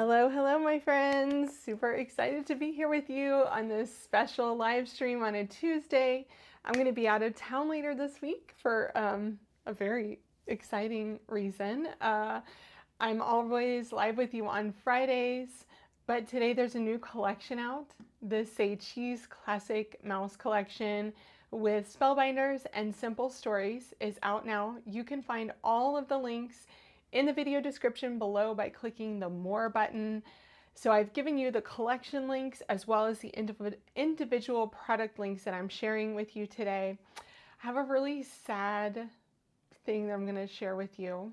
Hello, hello, my friends. Super excited to be here with you on this special live stream on a Tuesday. I'm going to be out of town later this week for a very exciting reason. I'm always live with you on Fridays, but today there's a new collection out. The Say Cheese Classic Mouse Collection with Spellbinders and Simple Stories is out now. You can find all of the links in the video description below by clicking the More button. So I've given you the collection links as well as the individual product links that I'm sharing with you today. I have a really sad thing that I'm going to share with you.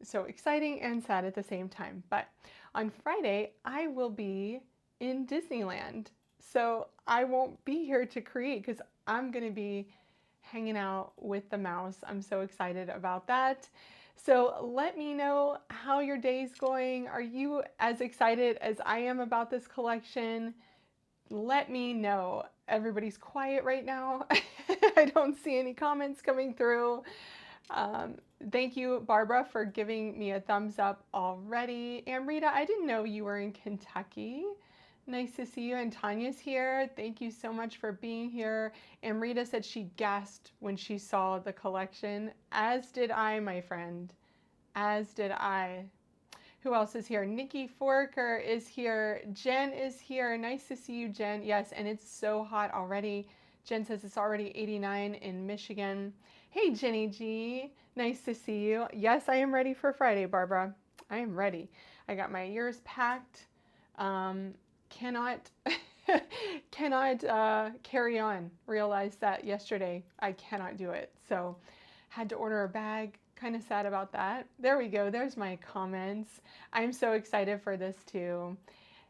So exciting and sad at the same time. But on Friday, I will be in Disneyland. So I won't be here to create because I'm going to be hanging out with the mouse. I'm so excited about that. So let me know how your day's going. Are you as excited as I am about this collection? Let me know. Everybody's quiet right now. I don't see any comments coming through. Thank you, Barbara, for giving me a thumbs up already. Amrita, I didn't know you were in Kentucky. Nice to see you. And Tanya's here. Thank you so much for being here. Amrita said she gasped when she saw the collection, as did I, my friend. As did I. Who else is here? Nikki Forker is here. Jen is here. Nice to see you, Jen. Yes, and it's so hot already. Jen says it's already 89 in Michigan. Hey, Jenny G. Nice to see you. Yes, I am ready for Friday, Barbara. I am ready. I got my ears packed. Cannot carry on. Realized that yesterday. I cannot do it. So had to order a bag. Kind of sad about that. There we go. There's my comments. I'm so excited for this too.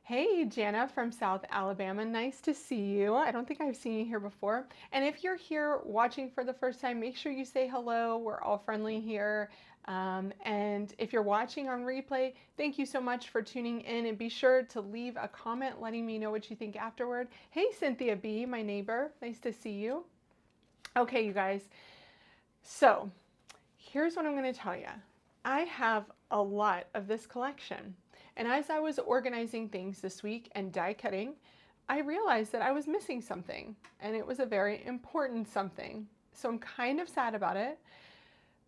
Hey, Jana from South Alabama. Nice to see you. I don't think I've seen you here before. And if you're here watching for the first time, make sure you say hello. We're all friendly here. And if you're watching on replay, thank you so much for tuning in, and be sure to leave a comment letting me know what you think afterward. Hey, Cynthia B, my neighbor. Nice to see you. Okay, you guys. So here's what I'm going to tell you. I have a lot of this collection. And as I was organizing things this week and die cutting, I realized that I was missing something. And it was a very important something. So I'm kind of sad about it.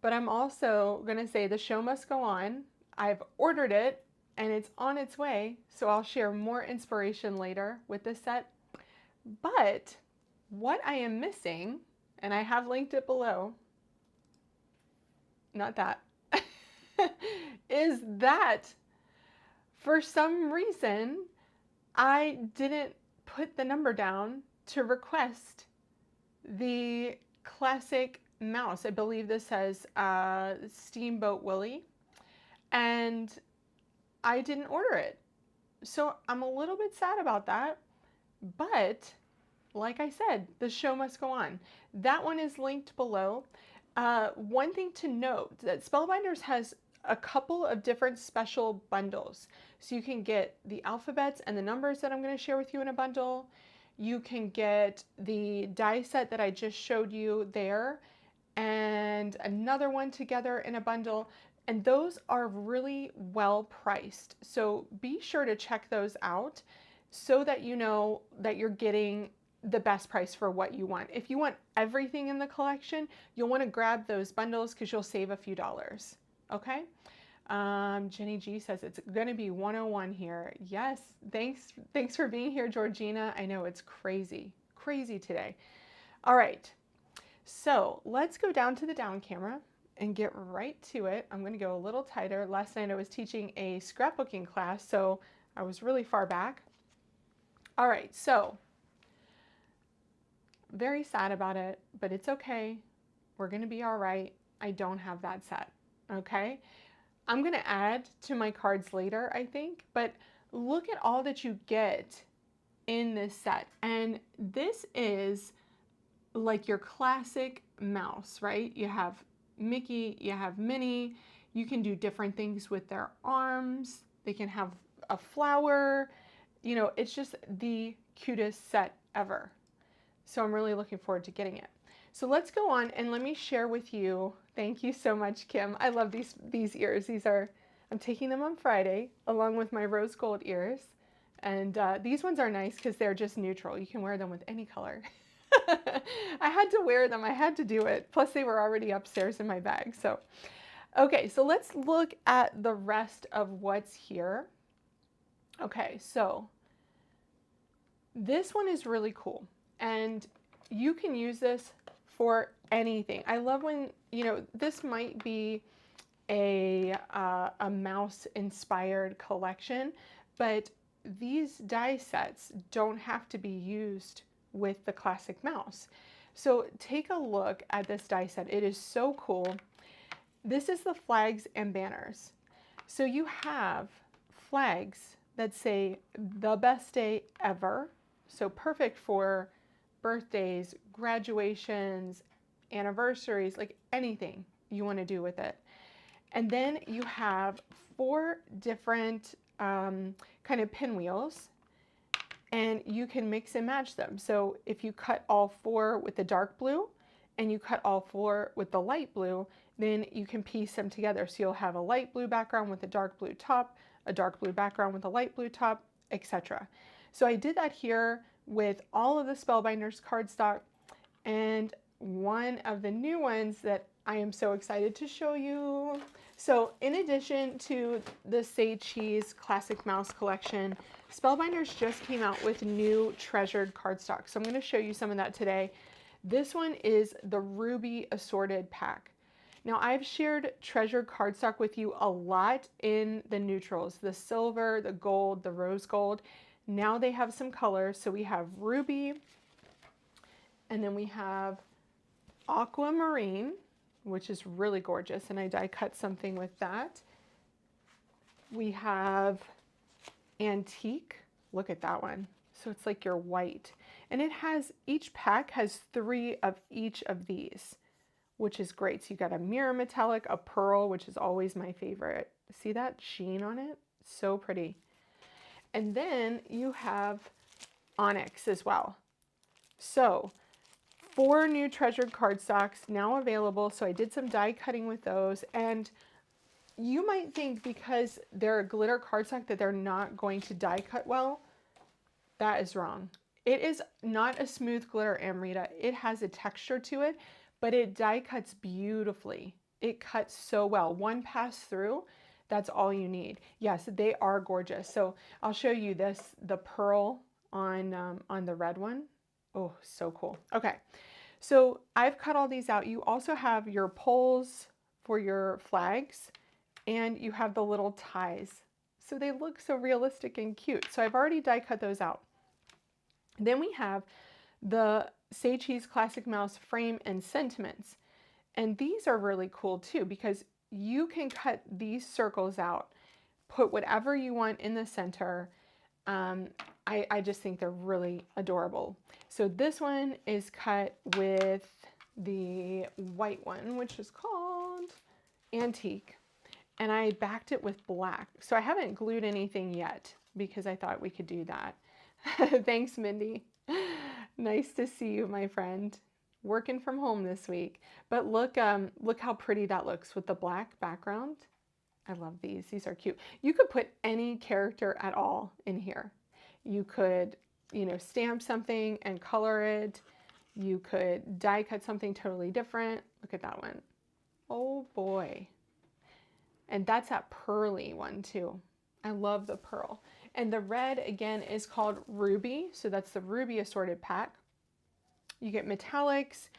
But I'm also going to say the show must go on. I've ordered it and it's on its way. So I'll share more inspiration later with this set. But what I am missing, and I have linked it below, not that, is that for some reason I didn't put the number down to request the classic mouse. I believe this says Steamboat Willie, and I didn't order it. So I'm a little bit sad about that, but like I said, the show must go on. That one is linked below. One thing to note, that Spellbinders has a couple of different special bundles. So you can get the alphabets and the numbers that I'm going to share with you in a bundle. You can get the die set that I just showed you there and another one together in a bundle. And those are really well priced. So be sure to check those out so that you know that you're getting the best price for what you want. If you want everything in the collection, you'll want to grab those bundles because you'll save a few dollars. Okay? Jenny G says it's going to be 101 here. Yes, thanks for being here, Georgina. I know it's crazy today. All right, so let's go down to the down camera and get right to it. I'm going to go a little tighter. Last night I was teaching a scrapbooking class, so I was really far back. All right, so very sad about it, but it's okay. We're going to be all right. I don't have that set, okay? I'm going to add to my cards later, I think, but look at all that you get in this set. And this is like your classic mouse, right? You have Mickey, you have Minnie. You can do different things with their arms. They can have a flower. You know, it's just the cutest set ever. So I'm really looking forward to getting it. So let's go on and let me share with you. Thank you so much, Kim. I love these ears. These are, I'm taking them on Friday along with my rose gold ears. And these ones are nice because they're just neutral. You can wear them with any color. I had to wear them. I had to do it. Plus they were already upstairs in my bag. So, okay, so let's look at the rest of what's here. Okay, so this one is really cool. And you can use this for anything. I love when, you know, this might be a mouse inspired collection, but these die sets don't have to be used with the classic mouse. So take a look at this die set. It is so cool. This is the flags and banners. So you have flags that say the best day ever. So perfect for birthdays, graduations, anniversaries, like anything you want to do with it. And then you have 4 different kind of pinwheels, and you can mix and match them. So if you cut all 4 with the dark blue and you cut all 4 with the light blue, then you can piece them together. So you'll have a light blue background with a dark blue top, a dark blue background with a light blue top, etc. So I did that here with all of the Spellbinders cardstock, and one of the new ones that I am so excited to show you. So in addition to the Say Cheese Classic Mouse collection, Spellbinders just came out with new treasured cardstock. So I'm going to show you some of that today. This one is the Ruby Assorted Pack. Now I've shared treasured cardstock with you a lot in the neutrals, the silver, the gold, the rose gold. Now they have some colors. So we have Ruby, and then we have Aquamarine, which is really gorgeous, and I die cut something with that. We have Antique. Look at that one. So it's like your white, and it has, each pack has 3 of each of these, which is great. So you got a mirror metallic, a pearl, which is always my favorite. See that sheen on it? So pretty. And then you have onyx as well. So 4 new treasured cardstocks now available. So I did some die cutting with those, and you might think because they're a glitter cardstock that they're not going to die cut well. That is wrong. It is not a smooth glitter, Amrita. It has a texture to it, but it die cuts beautifully. It cuts so well. One pass through, that's all you need. Yes, they are gorgeous. So I'll show you this, the pearl on the red one. Oh, so cool. Okay, so I've cut all these out. You also have your poles for your flags, and you have the little ties. So they look so realistic and cute. So I've already die cut those out. Then we have the Say Cheese Classic Mouse frame and sentiments. And these are really cool too, because you can cut these circles out, put whatever you want in the center. I just think they're really adorable. So this one is cut with the white one, which is called Antique, and I backed it with black. So I haven't glued anything yet because I thought we could do that. Thanks, Mindy. Nice to see you, my friend. Working from home this week. But look, look how pretty that looks with the black background. I love these. These are cute. You could put any character at all in here. You could, you know, stamp something and color it. You could die cut something totally different. Look at that one. Oh boy. And that's that pearly one too. I love the pearl. And the red again is called Ruby. So that's the Ruby Assorted Pack. You get metallics,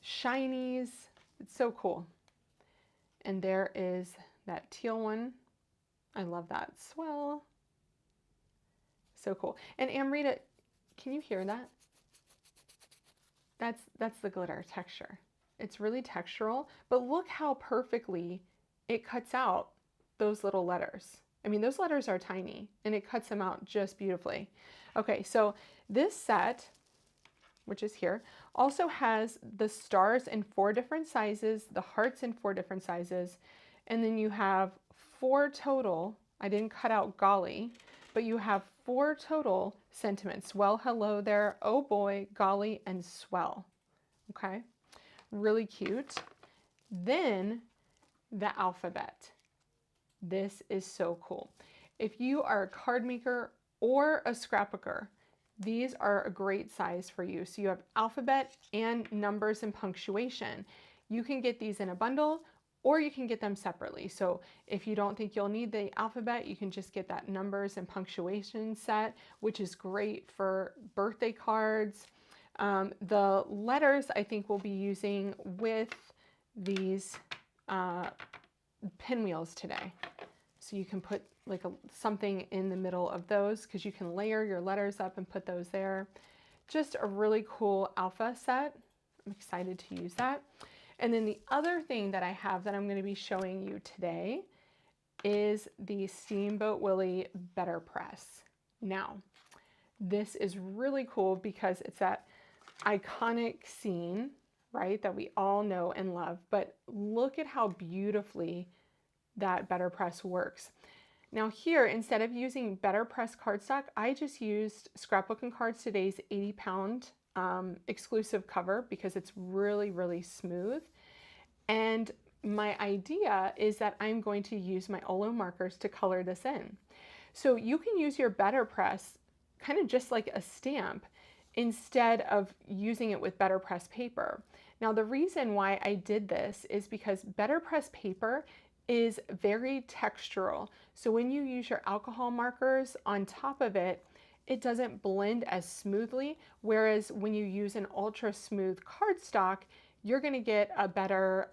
shinies. It's so cool. And there is that teal one. I love that. Swell. So cool. And Amrita, can you hear that? That's the glitter texture. It's really textural, but look how perfectly it cuts out those little letters. I mean, those letters are tiny, and it cuts them out just beautifully. Okay, so this set, which is here, also has the stars in 4 different sizes, the hearts in 4 different sizes, and then you have 4 total. I didn't cut out golly, but you have 4 total sentiments. Well, hello there, oh boy, golly, and swell. Okay, really cute. Then the alphabet. This is so cool. If you are a card maker or a scrapbooker, these are a great size for you. So you have alphabet and numbers and punctuation. You can get these in a bundle or you can get them separately. So if you don't think you'll need the alphabet, you can just get that numbers and punctuation set, which is great for birthday cards. The letters I think we'll be using with these pinwheels today. So you can put like something in the middle of those because you can layer your letters up and put those there. Just a really cool alpha set. I'm excited to use that. And then the other thing that I have that I'm going to be showing you today is the Steamboat Willie Letterpress. Now, this is really cool because it's that iconic scene, right, that we all know and love, but look at how beautifully that Letterpress works. Now here, instead of using Letterpress cardstock, I just used Scrapbook and Cards Today's 80-pound exclusive cover because it's really, really smooth. And my idea is that I'm going to use my Olo markers to color this in. So you can use your Letterpress kind of just like a stamp instead of using it with Letterpress paper. Now the reason why I did this is because Letterpress paper is very textural. So when you use your alcohol markers on top of it, it doesn't blend as smoothly. Whereas when you use an ultra smooth cardstock, you're gonna get a better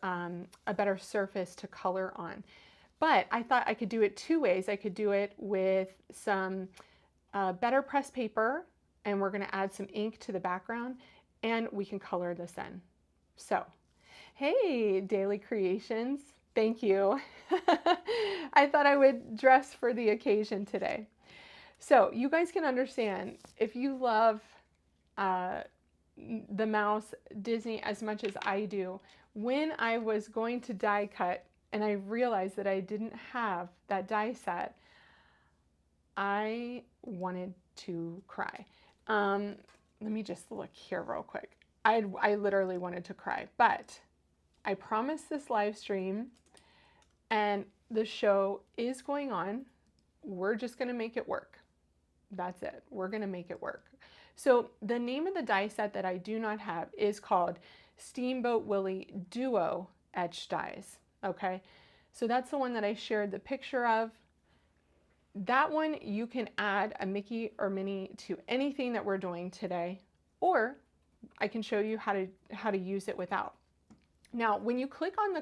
surface to color on. But I thought I could do it two ways. I could do it with some Letterpress paper, and we're gonna add some ink to the background, and we can color this in. So, hey, Daily Creations. Thank you. I thought I would dress for the occasion today. So you guys can understand, if you love the mouse Disney as much as I do, when I was going to die cut and I realized that I didn't have that die set, I wanted to cry. Let me just look here real quick. I literally wanted to cry, but I promised this live stream and the show is going on. We're just going to make it work. That's it. We're going to make it work. So the name of the die set that I do not have is called Steamboat Willie Duo Etched Dies. Okay. So that's the one that I shared the picture of. That one you can add a Mickey or Minnie to anything that we're doing today, or I can show you how to use it without. Now, when you click on the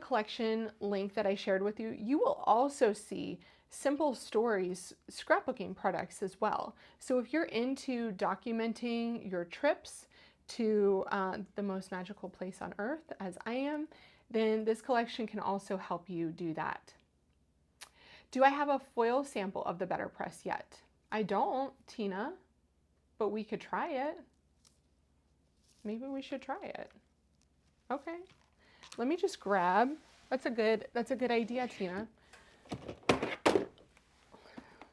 collection link that I shared with you, you will also see Simple Stories scrapbooking products as well. So if you're into documenting your trips to the most magical place on earth, as I am, then this collection can also help you do that. Do I have a foil sample of the Letterpress yet? I don't, Tina, but we could try it. Maybe we should try it. Okay, let me just grab, that's a good idea, Tina.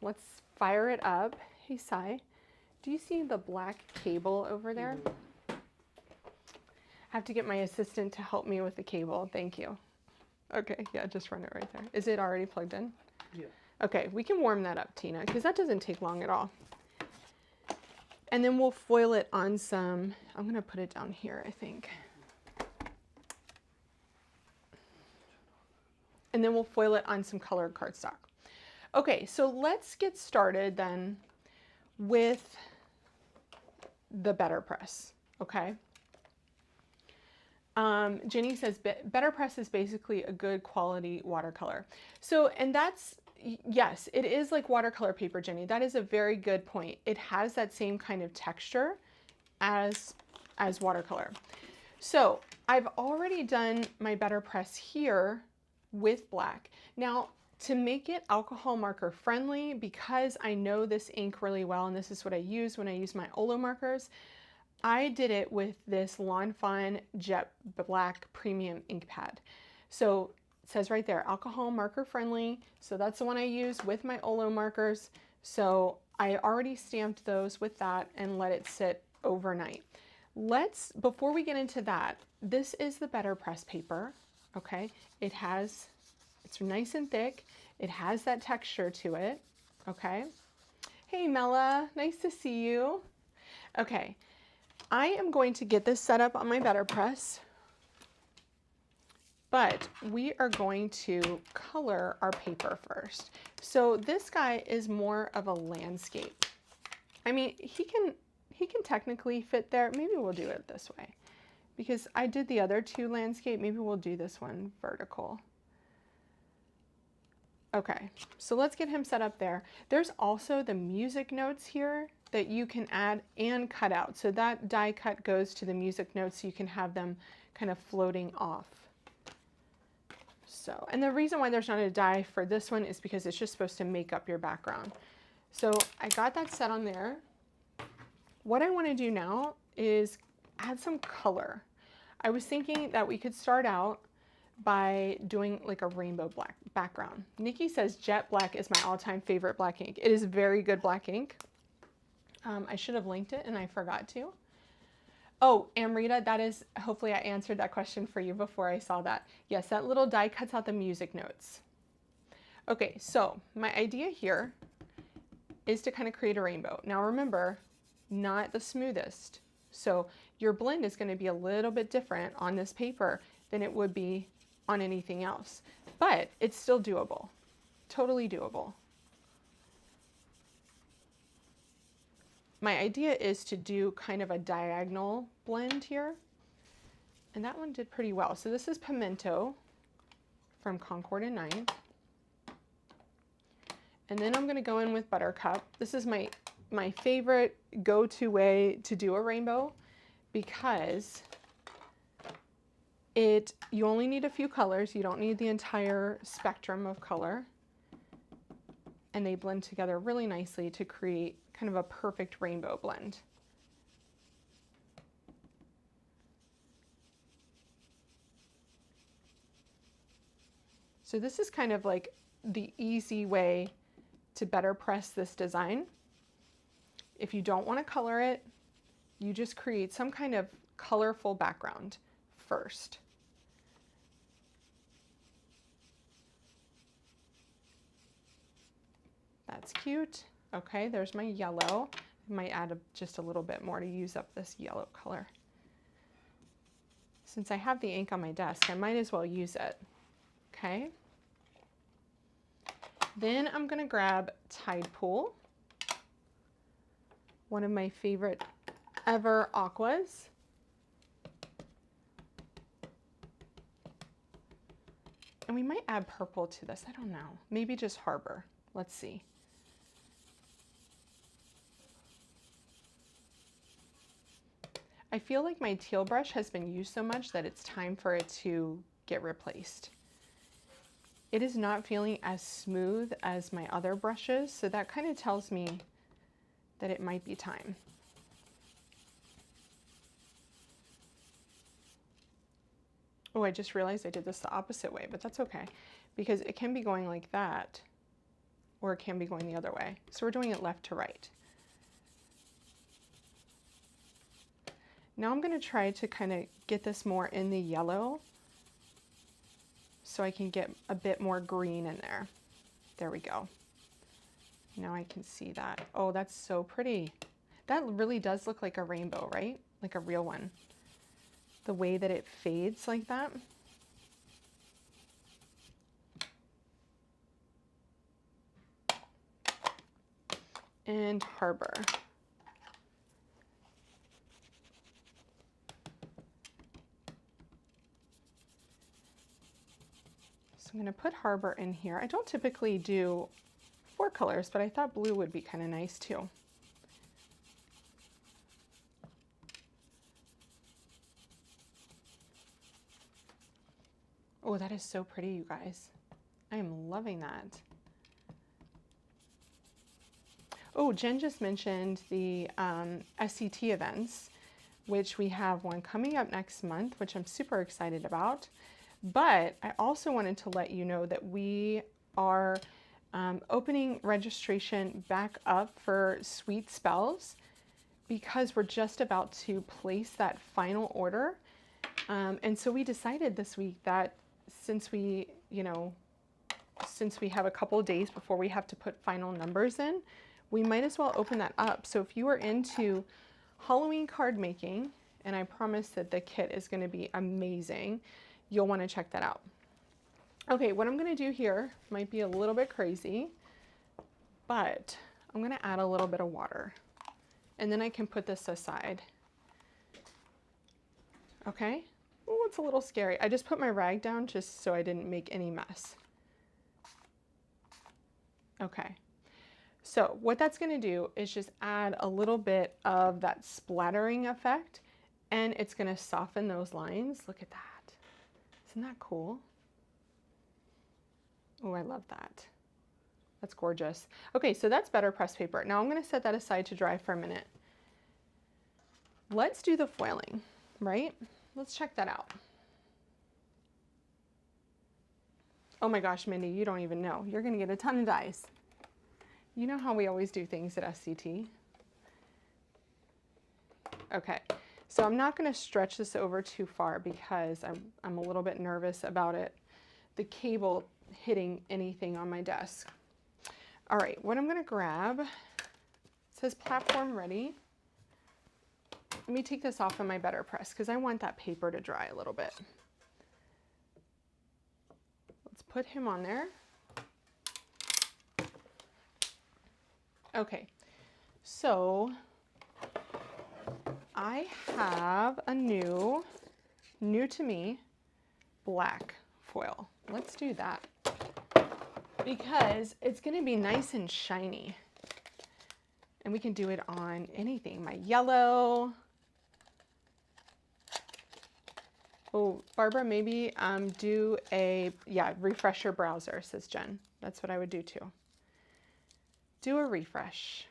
Let's fire it up. Hey, Sai, do you see the black cable over there? I have to get my assistant to help me with the cable. Thank you. Okay, yeah, just run it right there. Is it already plugged in? Yeah. Okay, we can warm that up, Tina, because that doesn't take long at all. And then we'll foil it on some, I'm gonna put it down here, I think. And then we'll foil it on some colored cardstock. Okay, so let's get started then with the Letterpress, okay? Jenny says Letterpress is basically a good quality watercolor. So, and that's, yes, it is like watercolor paper, Jenny. That is a very good point. It has that same kind of texture as watercolor. So I've already done my Letterpress here with black. Now, to make it alcohol marker friendly, because I know this ink really well, and this is what I use when I use my Olo markers, I did it with this Lawn Fawn Jet Black Premium ink pad. So it says right there, alcohol marker friendly. So that's the one I use with my Olo markers. So I already stamped those with that and let it sit overnight. Before we get into that, this is the Letterpress paper. Okay, it's It's nice and thick. It has that texture to it. Okay. Hey Mella, nice to see you. Okay, I am going to get this set up on my Letterpress, but we are going to color our paper first. So this guy is more of a landscape. I mean, he can technically fit there. Maybe we'll do it this way because I did the other two landscape. Maybe we'll do this one vertical. Okay, so let's get him set up there. There's also the music notes here that you can add and cut out. So that die cut goes to the music notes so you can have them kind of floating off. So, and the reason why there's not a die for this one is because it's just supposed to make up your background. So I got that set on there. What I want to do now is add some color. I was thinking that we could start out by doing like a rainbow black background. Nikki says jet black is my all-time favorite black ink. It is very good black ink. I should have linked it and I forgot to. Oh, Amrita, that is, hopefully I answered that question for you before I saw that. Yes, that little die cuts out the music notes. Okay, so my idea here is to kind of create a rainbow. Now remember, not the smoothest. So your blend is going to be a little bit different on this paper than it would be on anything else, but it's still doable, totally doable. My idea is to do kind of a diagonal blend here, and that one did pretty well. So this is Pimento from Concord and 9. And then I'm going to go in with Buttercup. This is my favorite go-to way to do a rainbow because you only need a few colors. You don't need the entire spectrum of color. And they blend together really nicely to create kind of a perfect rainbow blend. So this is kind of like the easy way to better press this design. If you don't want to color it, you just create some kind of colorful background first. That's cute. Okay, there's my yellow. I might add just a little bit more to use up this yellow color. Since I have the ink on my desk, I might as well use it. Okay. Then I'm going to grab Tide Pool, one of my favorite ever aquas. And we might add purple to this. I don't know. Maybe just Harbor. Let's see. I feel like my teal brush has been used so much that it's time for it to get replaced. It is not feeling as smooth as my other brushes, so that kind of tells me that it might be time. Oh, I just realized I did this the opposite way, but that's okay, because it can be going like that, or it can be going the other way. So we're doing it left to right. Now I'm going to try to kind of get this more in the yellow so I can get a bit more green in there. There we go. Now I can see that. Oh, that's so pretty. That really does look like a rainbow, right? Like a real one. The way that it fades like that. And Harbor. So I'm going to put Harbor in here. I don't typically do 4 colors, but I thought blue would be kind of nice too. Oh, that is so pretty, you guys. I am loving that. Oh, Jen just mentioned the SCT events, which we have one coming up next month, which I'm super excited about. But I also wanted to let you know that we are opening registration back up for Sweet Spells because we're just about to place that final order. And so we decided this week that since we, since we have a couple of days before we have to put final numbers in, we might as well open that up. So if you are into Halloween card making, and I promise that the kit is going to be amazing, you'll want to check that out. Okay, what I'm going to do here might be a little bit crazy, but I'm going to add a little bit of water, and then I can put this aside. Okay? Oh, it's a little scary. I just put my rag down just so I didn't make any mess. Okay. So what that's going to do is just add a little bit of that splattering effect, and it's going to soften those lines. Look at that. Isn't that cool? Oh, I love that. That's gorgeous. Okay, so that's better pressed paper. Now I'm going to set that aside to dry for a minute. Let's do the foiling, right? Let's check that out. Oh my gosh, Mindy, you don't even know. You're going to get a ton of dies. You know how we always do things at SCT. Okay, so I'm not going to stretch this over too far because I'm a little bit nervous about it, the cable hitting anything on my desk. All right, what I'm going to grab, it says platform ready. Let me take this off of my Letterpress because I want that paper to dry a little bit. Let's put him on there. Okay, so I have a new to me, black foil. Let's do that because it's going to be nice and shiny. And we can do it on anything. My yellow. Oh, Barbara, maybe do a, yeah, refresh your browser, says Jen. That's what I would do too. Do a refresh.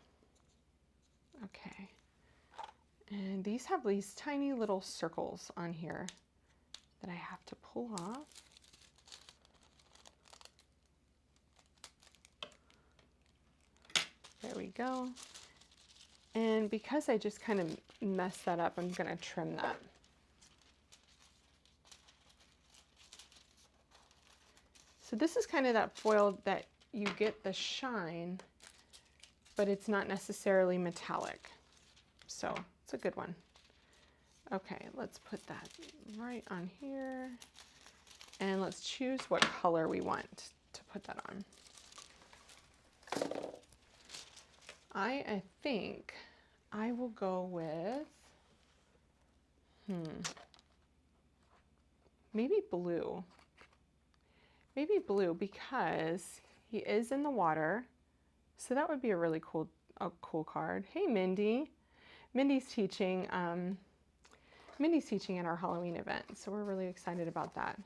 Okay. And these have these tiny little circles on here that I have to pull off. There we go. And because I just kind of messed that up, I'm going to trim that. So this is kind of that foil that you get the shine, but it's not necessarily metallic. So it's a good one. Okay, let's put that right on here. And let's choose what color we want to put that on. I think I will go with, maybe blue. Maybe blue because he is in the water. So that would be a really cool card. Hey, Mindy. Mindy's teaching at our Halloween event. So we're really excited about that.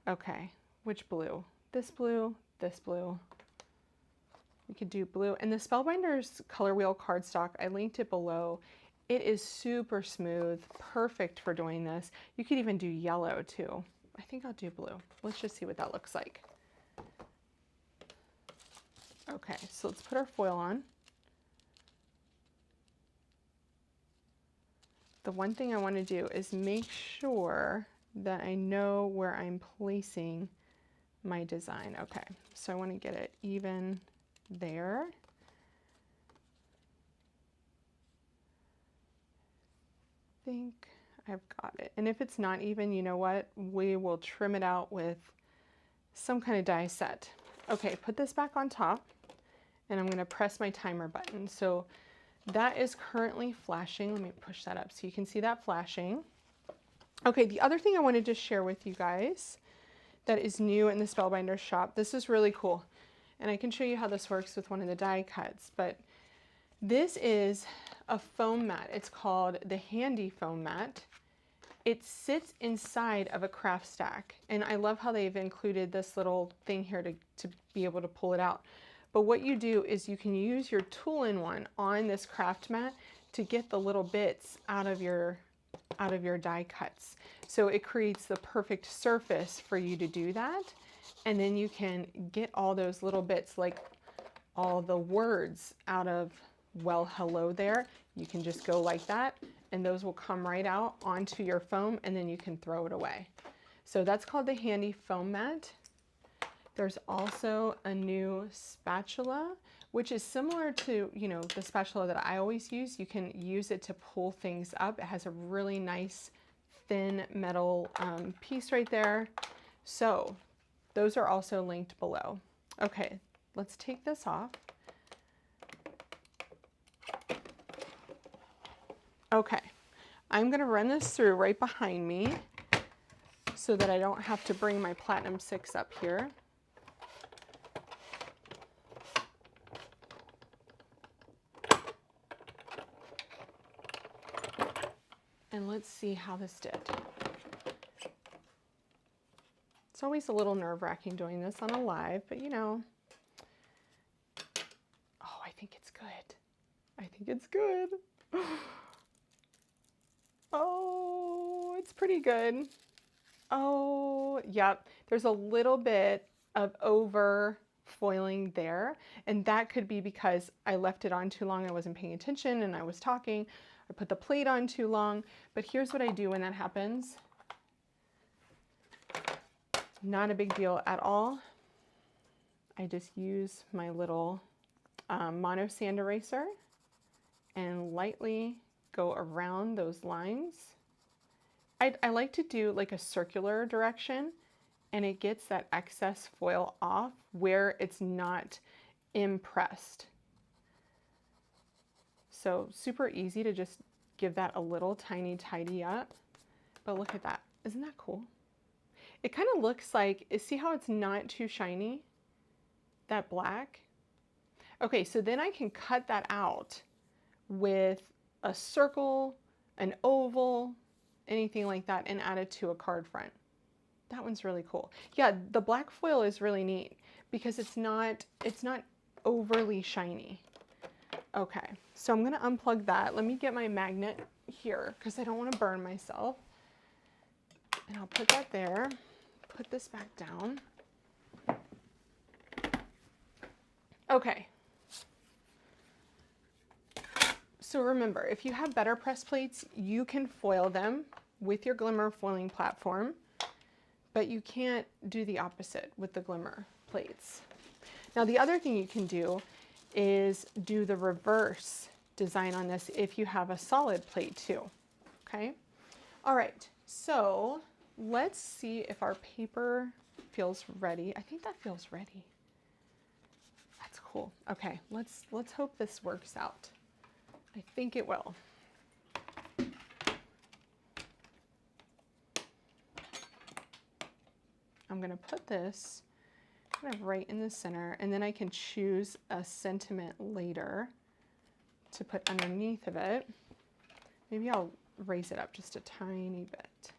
Okay, which blue? This blue, this blue. We could do blue. And the Spellbinders color wheel cardstock, I linked it below. It is super smooth, perfect for doing this. You could even do yellow too. I think I'll do blue. Let's just see what that looks like. Okay, so let's put our foil on. The one thing I want to do is make sure that I know where I'm placing my design. Okay, so I want to get it even there. I think I've got it. And if it's not even, you know what? We will trim it out with some kind of die set. Okay, put this back on top and I'm going to press my timer button. So that is currently flashing. Let me push that up so you can see that flashing. Okay, the other thing I wanted to share with you guys that is new in the Spellbinders shop, this is really cool. And I can show you how this works with one of the die cuts, but this is a foam mat. It's called the Handy Foam Mat. It sits inside of a craft stack. And I love how they've included this little thing here to be able to pull it out. But what you do is you can use your tool-in-one on this craft mat to get the little bits out of your die cuts. So it creates the perfect surface for you to do that. And then you can get all those little bits, like all the words out of, well, hello there. You can just go like that and those will come right out onto your foam and then you can throw it away. So that's called the Handy Foam Mat. There's also a new spatula, which is similar to, you know, the spatula that I always use. You can use it to pull things up. It has a really nice thin metal piece right there. So those are also linked below. Okay, let's take this off. Okay, I'm gonna run this through right behind me so that I don't have to bring my Platinum 6 up here. And let's see how this did. It's always a little nerve-wracking doing this on a live, but you know. Oh, I think it's good. I think it's good. Oh, it's pretty good. Oh, yep. There's a little bit of over foiling there, and that could be because I left it on too long. I wasn't paying attention and I was talking. I put the plate on too long, but here's what I do when that happens. Not a big deal at all. I just use my little mono sand eraser and lightly go around those lines. I like to do like a circular direction, and it gets that excess foil off where it's not impressed. So super easy to just give that a little tiny tidy up. But look at that. Isn't that cool? It kind of looks like, see how it's not too shiny? That black? Okay, so then I can cut that out with a circle, an oval, anything like that, and add it to a card front. That one's really cool. Yeah, the black foil is really neat because it's not overly shiny. Okay, so I'm gonna unplug that. Let me get my magnet here because I don't want to burn myself. And I'll put that there. Put this back down. Okay. So remember, if you have better press plates, you can foil them with your Glimmer foiling platform, but you can't do the opposite with the Glimmer plates. Now, the other thing you can do is do the reverse design on this if you have a solid plate too, okay? All right, so let's see if our paper feels ready. I think that feels ready. That's cool. Okay, let's hope this works out. I think it will. I'm gonna put this kind of right in the center, and then I can choose a sentiment later to put underneath of it. Maybe I'll raise it up just a tiny bit.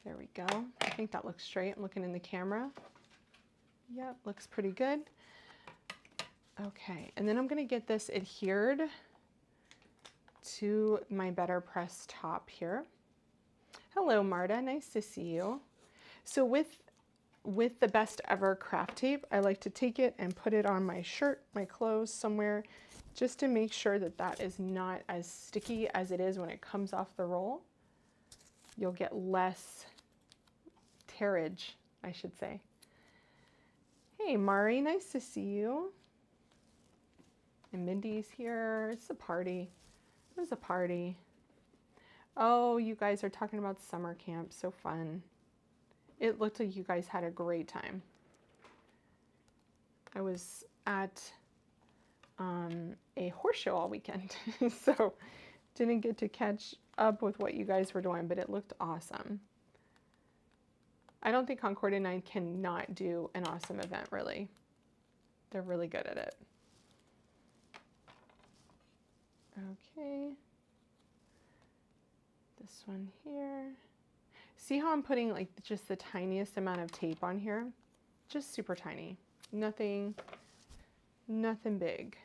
There we go. I think that looks straight. I'm looking in the camera. Yep, looks pretty good. Okay, and then I'm gonna get this adhered to my Better Press top here. Hello, Marta, nice to see you. So with the Best Ever craft tape, I like to take it and put it on my shirt, my clothes, somewhere, just to make sure that that is not as sticky as it is when it comes off the roll. You'll get less tearage, I should say. Hey, Mari, nice to see you. And Mindy's here. It's a party. It was a party. Oh, you guys are talking about summer camp. So fun. It looked like you guys had a great time. I was at a horse show all weekend, so didn't get to catch up with what you guys were doing, but it looked awesome. I don't think Concord and I cannot do an awesome event, really. They're really good at it. Okay. This one here. See how I'm putting like just the tiniest amount of tape on here? Just super tiny. Nothing big.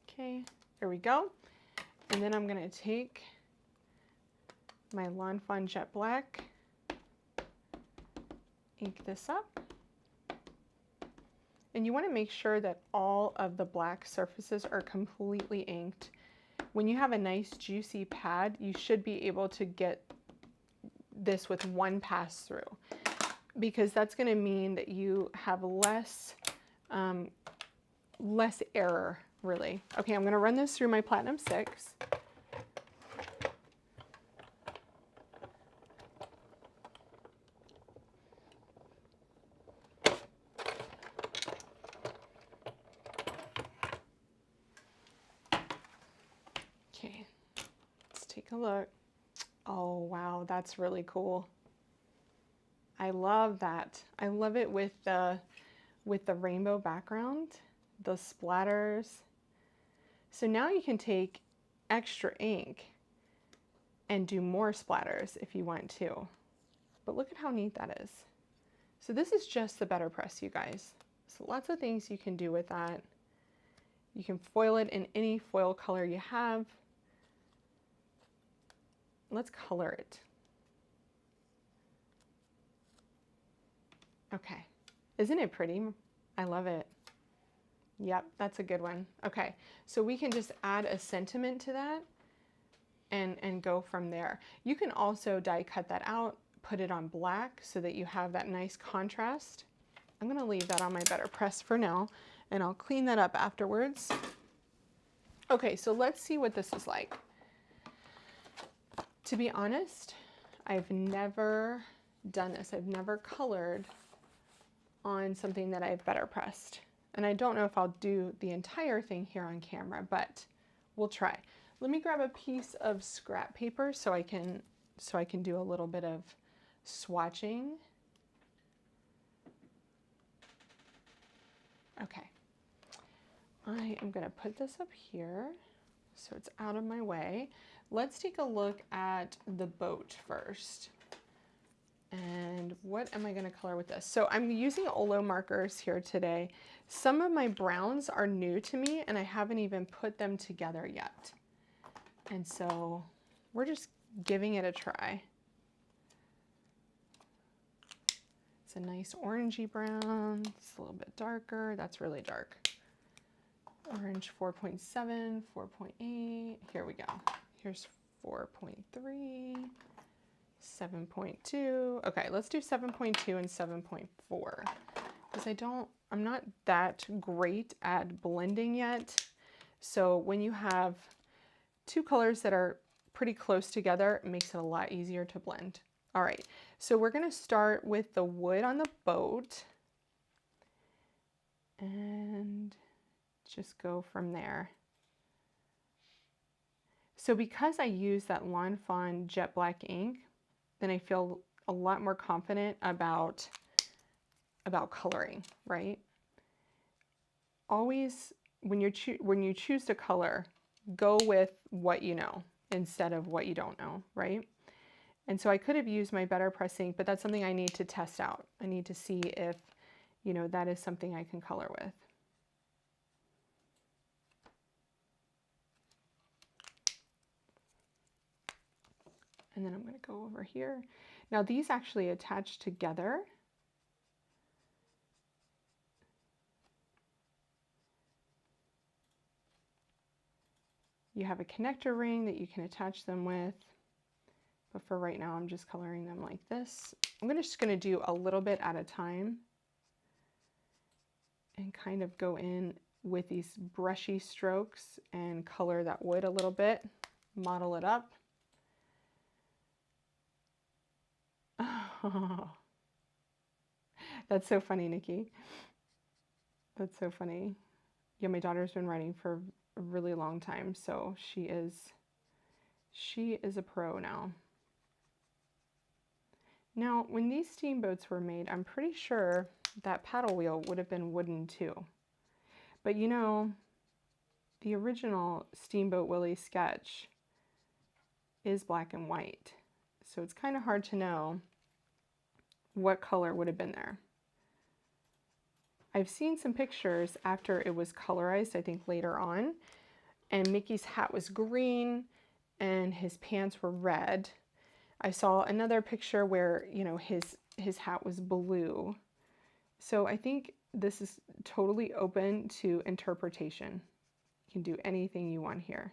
Okay, there we go. And then I'm gonna take my Lawn Fawn Jet Black, ink this up. And you want to make sure that all of the black surfaces are completely inked when you have a nice juicy pad, you should be able to get this with one pass through, because that's going to mean that you have less error, really. Okay, I'm going to run this through my Platinum 6. Okay, let's take a look. Oh, wow, that's really cool. I love that. I love it with the rainbow background, the splatters. So now you can take extra ink and do more splatters if you want to. But look at how neat that is. So this is just the Letterpress, you guys. So lots of things you can do with that. You can foil it in any foil color you have. Let's color it. Okay, isn't it pretty? I love it. Yep, that's a good one. Okay, so we can just add a sentiment to that and go from there. You can also die cut that out, put it on black so that you have that nice contrast. I'm gonna leave that on my Letterpress for now, and I'll clean that up afterwards. Okay, so let's see what this is like. To be honest, I've never done this. I've never colored on something that I've Letterpressed. And I don't know if I'll do the entire thing here on camera, but we'll try. Let me grab a piece of scrap paper so I can do a little bit of swatching. Okay. I am going to put this up here so it's out of my way. Let's take a look at the boat first. And what am I going to color with this? So I'm using Olo markers here today. Some of my browns are new to me and I haven't even put them together yet. And so we're just giving it a try. It's a nice orangey brown. It's a little bit darker. That's really dark. Orange 4.7, 4.8. Here we go. Here's 4.3. 7.2. Okay, let's do 7.2 and 7.4 because I'm not that great at blending yet. So when you have two colors that are pretty close together, it makes it a lot easier to blend. All right, so we're going to start with the wood on the boat and just go from there. So because I use that Lawn Fawn jet black ink, then I feel a lot more confident about coloring, right? Always, when you choose to color, go with what you know instead of what you don't know, right? And so I could have used my Letterpress ink, but that's something I need to test out. I need to see if, you know, that is something I can color with. And then I'm going to go over here. Now these actually attach together. You have a connector ring that you can attach them with. But for right now, I'm just coloring them like this. I'm just going to do a little bit at a time and kind of go in with these brushy strokes and color that wood a little bit, model it up. Oh, that's so funny, Nikki. That's so funny. Yeah, my daughter's been writing for a really long time, so she is a pro now. Now, when these steamboats were made, I'm pretty sure that paddle wheel would have been wooden too. But you know, the original Steamboat Willie sketch is black and white. So it's kind of hard to know what color would have been there. I've seen some pictures after it was colorized, I think later on, and Mickey's hat was green and his pants were red. I saw another picture where, you know, his hat was blue. So I think this is totally open to interpretation. You can do anything you want here.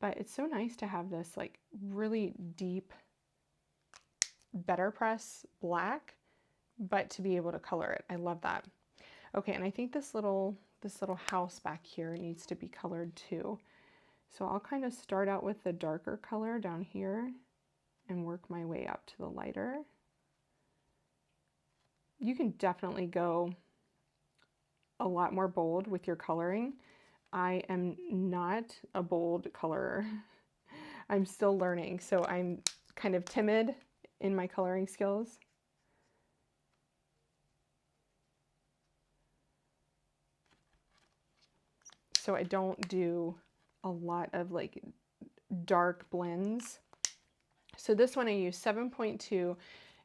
But it's so nice to have this like really deep Letterpress black, but to be able to color it. I love that. Okay, and I think this little house back here needs to be colored too. So I'll kind of start out with the darker color down here and work my way up to the lighter. You can definitely go a lot more bold with your coloring. I am not a bold colorer. I'm still learning, so I'm kind of timid in my coloring skills. So I don't do a lot of like dark blends. So this one I use 7.2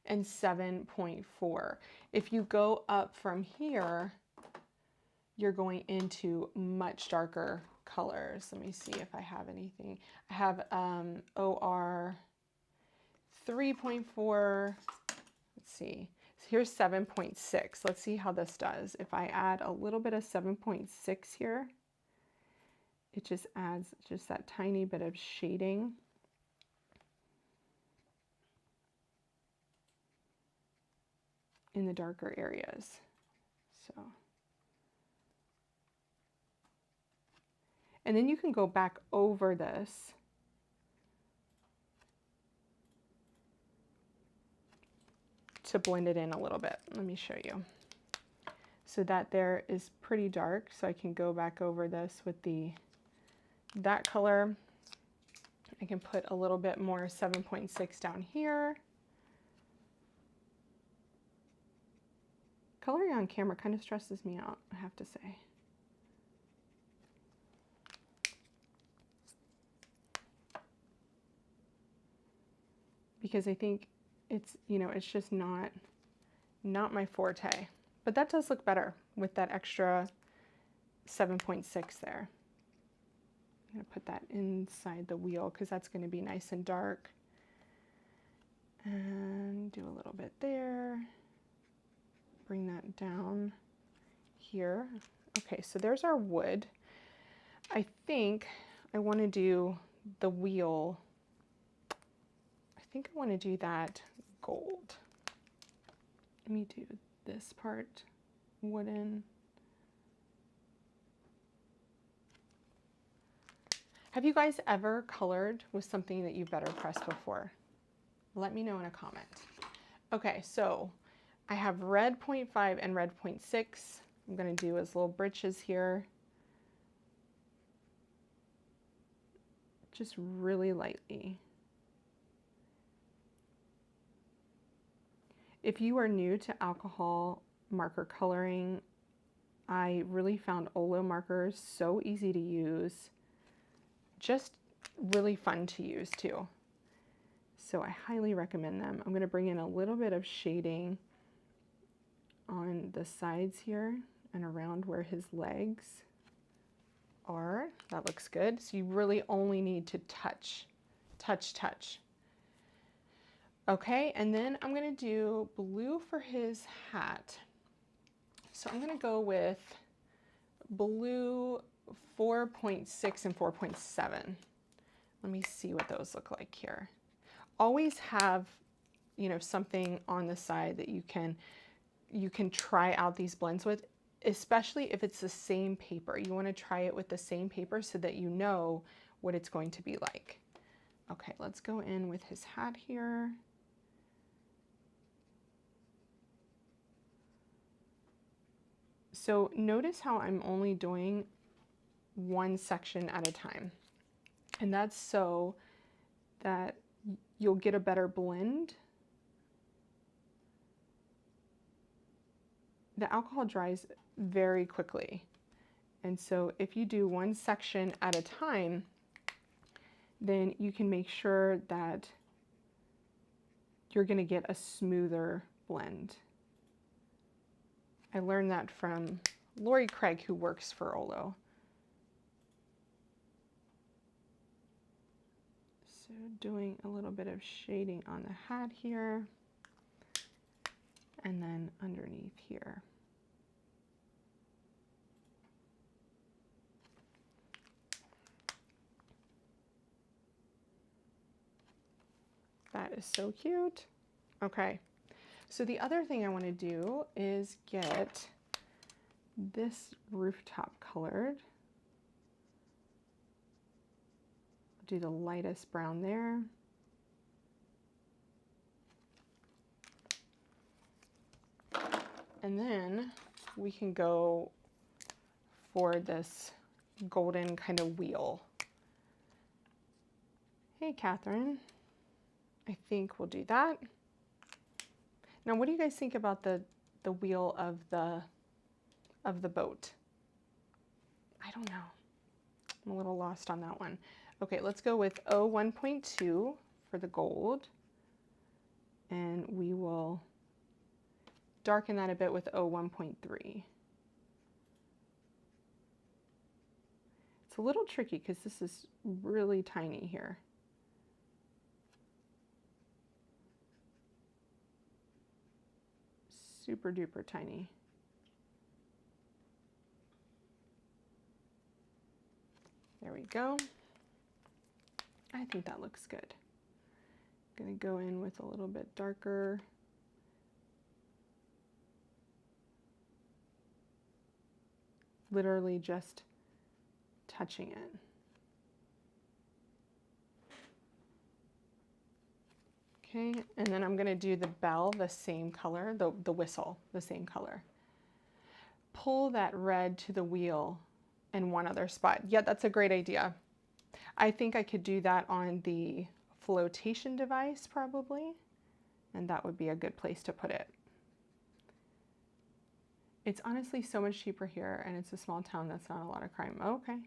and 7.4. If you go up from here, you're going into much darker colors. Let me see if I have anything. I have OR 3.4. Let's see. So here's 7.6. Let's see how this does. If I add a little bit of 7.6 here, it just adds just that tiny bit of shading. In the darker areas. So, and then you can go back over this to blend it in a little bit. Let me show you. So that there is pretty dark, so I can go back over this with that color. I can put a little bit more 7.6 down here. Coloring on camera kind of stresses me out, I have to say. Because I think it's, you know, it's just not my forte. But that does look better with that extra 7.6 there. I'm going to put that inside the wheel because that's going to be nice and dark. And do a little bit there. Bring that down here. Okay, so there's our wood. I think I want to do the wheel. I think I want to do that gold. Let me do this part wooden. Have you guys ever colored with something that you've Letterpressed before? Let me know in a comment. Okay, so I have red 0.5 and red 0.6. I'm going to do as little britches here. Just really lightly. If you are new to alcohol marker coloring, I really found Olo markers so easy to use. Just really fun to use too. So I highly recommend them. I'm going to bring in a little bit of shading on the sides here and around where his legs are. That looks good. So you really only need to touch. Okay, and then I'm going to do blue for his hat. So I'm going to go with blue 4.6 and 4.7. Let me see what those look like here. Always have, you know, something on the side that you can try out these blends with, especially if it's the same paper. You want to try it with the same paper so that you know what it's going to be like. Okay, let's go in with his hat here. So notice how I'm only doing one section at a time. And that's so that you'll get a better blend. The alcohol dries very quickly. And so if you do one section at a time, then you can make sure that you're going to get a smoother blend. I learned that from Lori Craig, who works for Olo. So doing a little bit of shading on the hat here, and then underneath here. That is so cute. Okay, so the other thing I want to do is get this rooftop colored. Do the lightest brown there. And then we can go for this golden kind of wheel. Hey, Catherine. I think we'll do that. Now, what do you guys think about the wheel of the boat? I don't know. I'm a little lost on that one. Okay, let's go with 01.2 for the gold. And we will darken that a bit with 01.3. It's a little tricky because this is really tiny here. Super duper tiny. There we go. I think that looks good. I'm gonna go in with a little bit darker. Literally just touching it. Okay, and then I'm gonna do the bell the same color, the whistle the same color. Pull that red to the wheel in one other spot. Yeah, that's a great idea. I think I could do that on the flotation device probably, and that would be a good place to put it. It's honestly so much cheaper here, and it's a small town. That's not a lot of crime. Okay.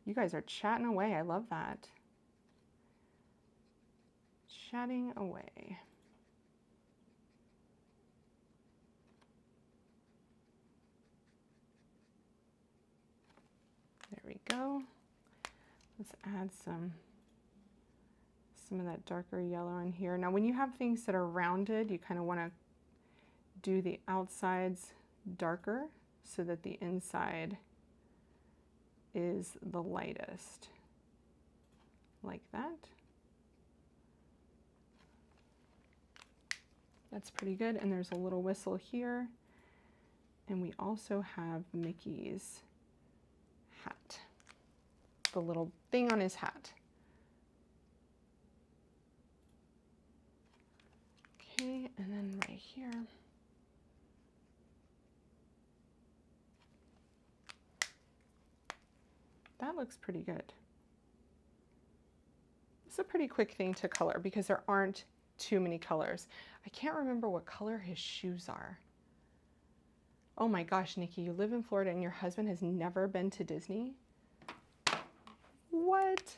You guys are chatting away. I love that. Chatting away. There we go. Let's add some of that darker yellow in here. Now, when you have things that are rounded, you kind of want to do the outsides darker so that the inside is the lightest, like that. That's pretty good. And there's a little whistle here. And we also have Mickey's hat, the little thing on his hat. Okay, and then right here. That looks pretty good. It's a pretty quick thing to color because there aren't too many colors. I can't remember what color his shoes are. Oh my gosh, Nikki, you live in Florida and your husband has never been to Disney? What?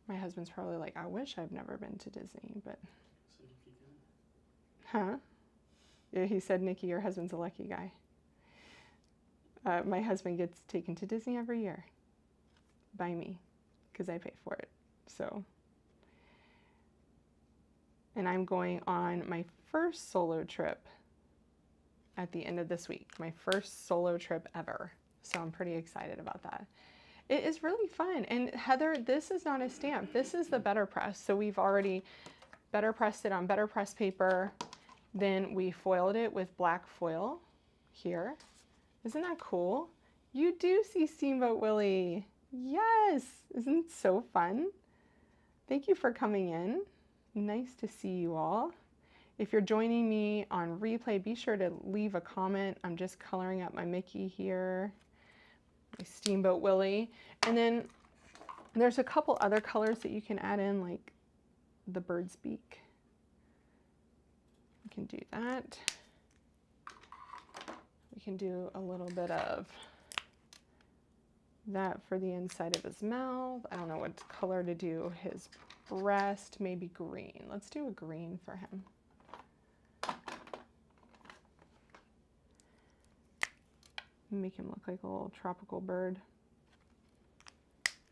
My husband's probably like, I wish I've never been to Disney, but... Huh? Yeah, he said, Nikki, your husband's a lucky guy. My husband gets taken to Disney every year by me because I pay for it. So, and I'm going on my first solo trip at the end of this week, my first solo trip ever. So I'm pretty excited about that. It is really fun. And Heather, this is not a stamp. This is the Letterpress. So we've already Letterpressed it on Letterpress paper. Then we foiled it with black foil here. Isn't that cool? You do see Steamboat Willie. Yes, isn't it so fun? Thank you for coming in. Nice to see you all. If you're joining me on replay, be sure to leave a comment. I'm just coloring up my Mickey here, my Steamboat Willie. And then there's a couple other colors that you can add in, like the bird's beak. We can do that. We can do a little bit of that for the inside of his mouth. I don't know what color to do. His breast, maybe green. Let's do a green for him. Make him look like a little tropical bird.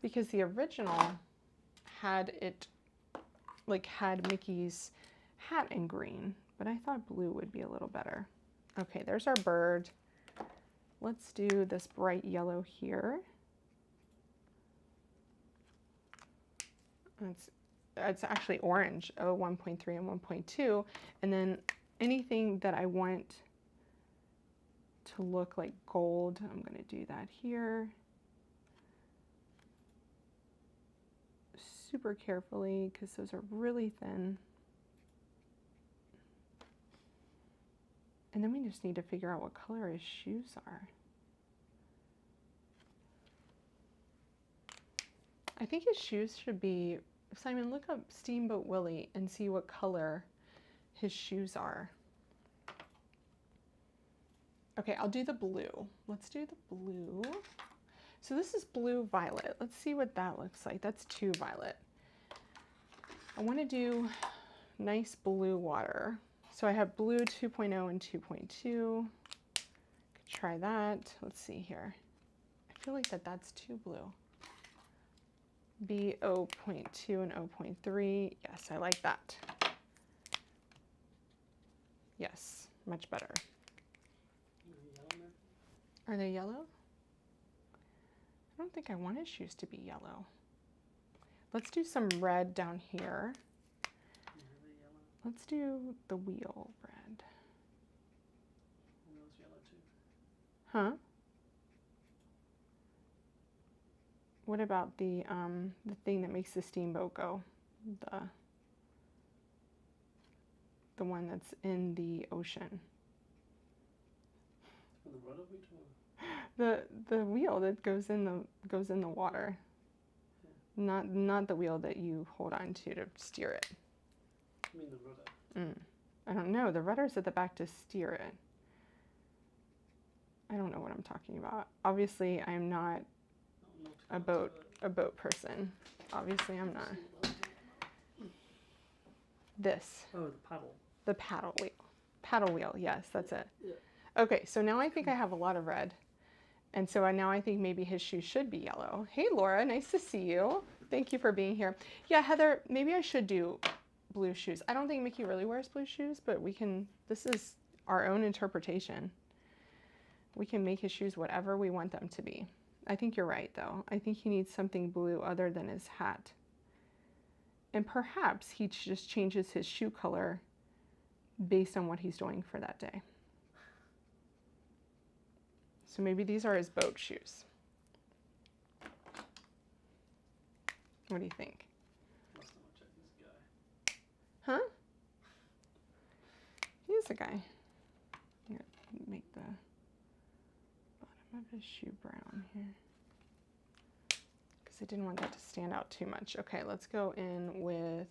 Because the original had it, like had Mickey's hat in green, but I thought blue would be a little better. Okay, there's our bird. Let's do this bright yellow here. It's actually orange, 1.3 and 1.2. And then anything that I want to look like gold, I'm going to do that here. Super carefully because those are really thin. And then we just need to figure out what color his shoes are. I think his shoes should be, Simon, look up Steamboat Willie and see what color his shoes are. Okay, I'll do the blue. Let's do the blue. So this is blue violet. Let's see what that looks like. That's too violet. I want to do nice blue water. So I have blue 2.0 and 2.2. Could try that. Let's see here. I feel like that's too blue. B 0.2 and 0.3. Yes, I like that. Yes, much better. Are they yellow? I don't think I want his shoes to be yellow. Let's do some red down here. Let's do the wheel red. Wheel's yellow too. Huh? What about the thing that makes the steamboat go? The one that's in the ocean. The rudder wheel? The wheel that goes in the water. Yeah. Not the wheel that you hold on to steer it. I mean the rudder. I don't know. The rudder's at the back to steer it. I don't know what I'm talking about. Obviously, I'm not a boat person. Obviously, I'm not. This. Oh, the paddle. The paddle wheel. Paddle wheel. Yes, that's it. Yeah. Okay, so now I think I have a lot of red. And so now I think maybe his shoes should be yellow. Hey, Laura, nice to see you. Thank you for being here. Yeah, Heather, maybe I should do blue shoes. I don't think Mickey really wears blue shoes, but this is our own interpretation. We can make his shoes whatever we want them to be. I think you're right, though. I think he needs something blue other than his hat. And perhaps he just changes his shoe color based on what he's doing for that day. So maybe these are his boat shoes. What do you think? Last time I checked, he's a guy. Huh? He is a guy. I'm gonna make the bottom of his shoe brown here, because I didn't want that to stand out too much. Okay, let's go in with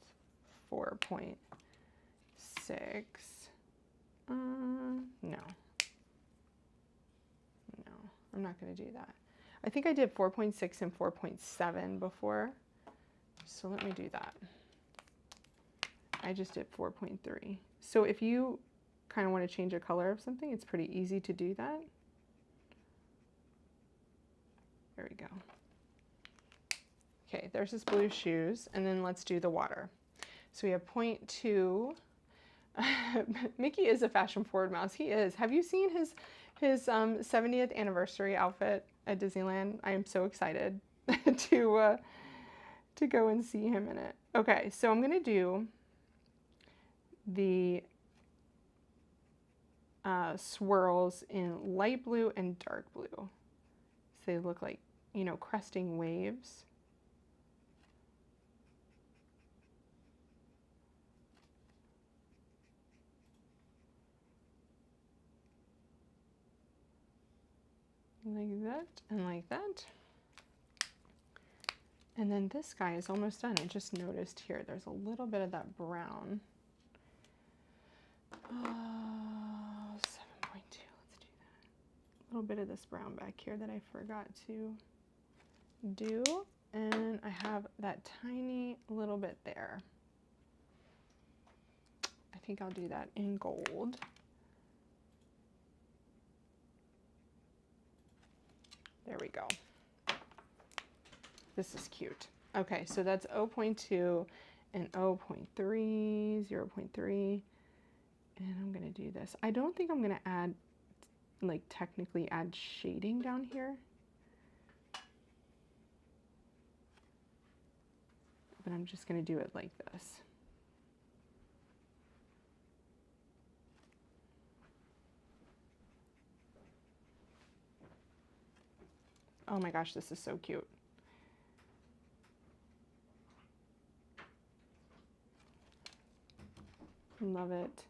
4.6. No, I'm not going to do that. I think I did 4.6 and 4.7 before, so let me do that. I just did 4.3. So if you kind of want to change the color of something, it's pretty easy to do that. There we go. Okay, there's his blue shoes, and then let's do the water. So we have 0.2. Mickey is a fashion forward mouse. He is. Have you seen his 70th anniversary outfit at Disneyland? I am so excited to go and see him in it. Okay, so I'm gonna do the swirls in light blue and dark blue. So they look like, you know, cresting waves. Like that and like that. And then this guy is almost done. I just noticed here there's a little bit of that brown. 7.2, let's do that. A little bit of this brown back here that I forgot to do. And I have that tiny little bit there. I think I'll do that in gold. There we go. This is cute. Okay, so that's 0.2 and 0.3, 0.3. And I'm gonna do this. I don't think I'm gonna add, like technically add shading down here. but I'm just going to do it like this. Oh my gosh, this is so cute. Love it.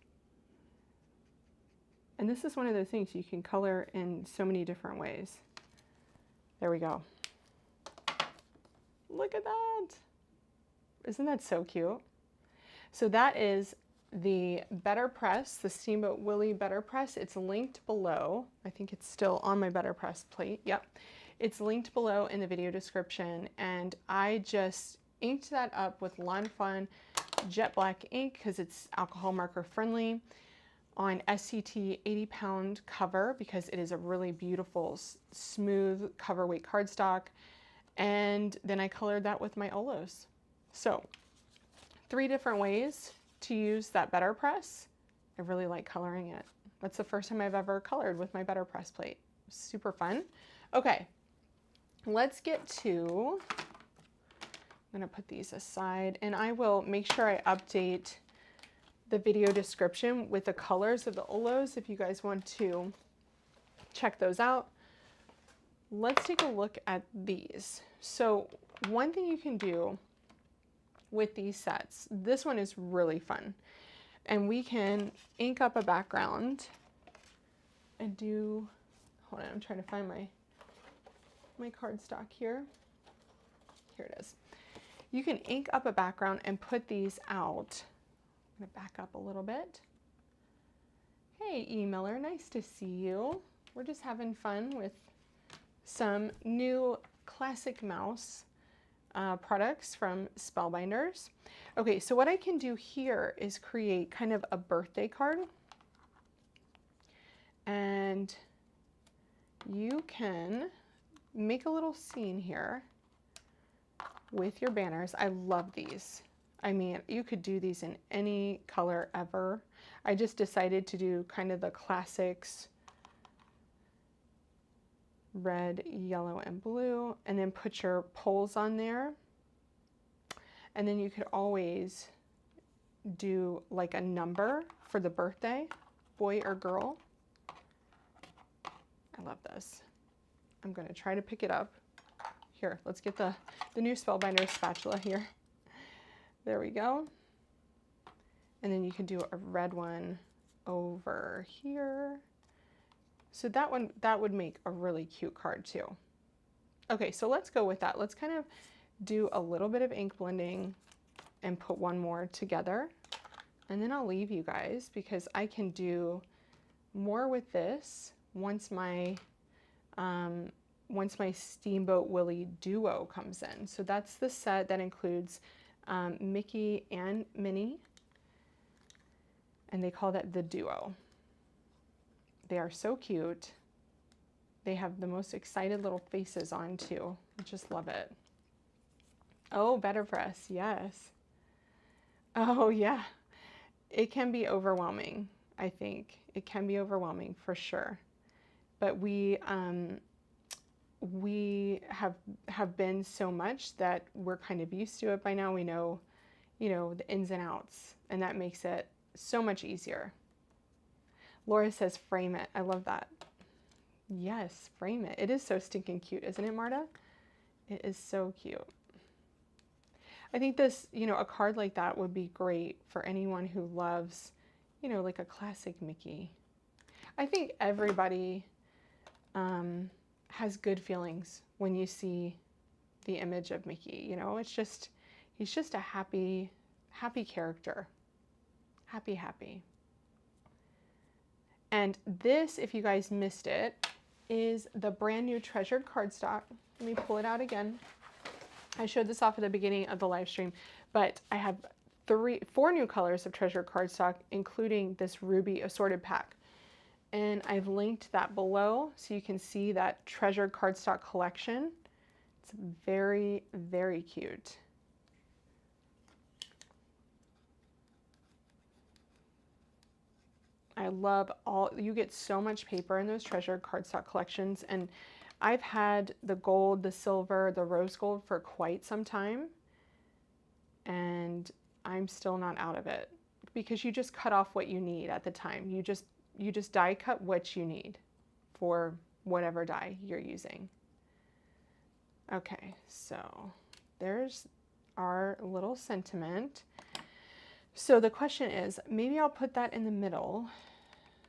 And this is one of those things you can color in so many different ways. There we go. Look at that. Isn't that so cute? So that is the Letterpress, the Steamboat Willie Letterpress. It's linked below. I think it's still on my Letterpress plate. Yep. It's linked below in the video description. And I just inked that up with Lawn Fun Jet Black ink because it's alcohol marker friendly on SCT 80-pound cover because it is a really beautiful, smooth cover weight cardstock. And then I colored that with my Olos. So 3 different ways to use that Letterpress. I really like coloring it. That's the first time I've ever colored with my Letterpress plate. Super fun. Okay, let's get to, I'm gonna put these aside and I will make sure I update the video description with the colors of the Olos if you guys want to check those out. Let's take a look at these. So one thing you can do with these sets, this one is really fun. And we can ink up a background and do, hold on, I'm trying to find my cardstock here. Here it is. You can ink up a background and put these out. I'm gonna back up a little bit. Hey, E. Miller, nice to see you. We're just having fun with some new classic mouse products from Spellbinders. Okay, so what I can do here is create kind of a birthday card. And you can make a little scene here with your banners. I love these. I mean, you could do these in any color ever. I just decided to do kind of the classics, red, yellow, and blue, and then put your poles on there. And then you could always do like a number for the birthday, boy or girl. I love this. I'm gonna try to pick it up. Here, let's get the new Spellbinders spatula here. There we go. And then you can do a red one over here. So that one, that would make a really cute card too. Okay, so let's go with that. Let's kind of do a little bit of ink blending and put one more together. And then I'll leave you guys because I can do more with this once my Steamboat Willie duo comes in. So that's the set that includes Mickey and Minnie, and they call that the duo. They are so cute. They have the most excited little faces on too. I just love it. Oh, Letterpress, yes. Oh yeah, it can be overwhelming. I think it can be overwhelming for sure. But we have been so much that we're kind of used to it by now. We know, you know, the ins and outs, and that makes it so much easier. Laura says, frame it. I love that. Yes, frame it. It is so stinking cute, isn't it, Marta? It is so cute. I think this, you know, a card like that would be great for anyone who loves, you know, like a classic Mickey. I think everybody has good feelings when you see the image of Mickey. You know, it's just, he's just a happy, happy character. Happy, happy. And this, if you guys missed it, is the brand new treasured cardstock. Let me pull it out again. I showed this off at the beginning of the live stream, but I have 4 new colors of treasured cardstock, including this ruby assorted pack. And I've linked that below so you can see that treasured cardstock collection. It's very, very cute. I love you get so much paper in those treasured cardstock collections, and I've had the gold, the silver, the rose gold for quite some time. and I'm still not out of it, because you just cut off what you need at the time. You just die cut what you need for whatever die you're using. Okay, so there's our little sentiment. So the question is, maybe I'll put that in the middle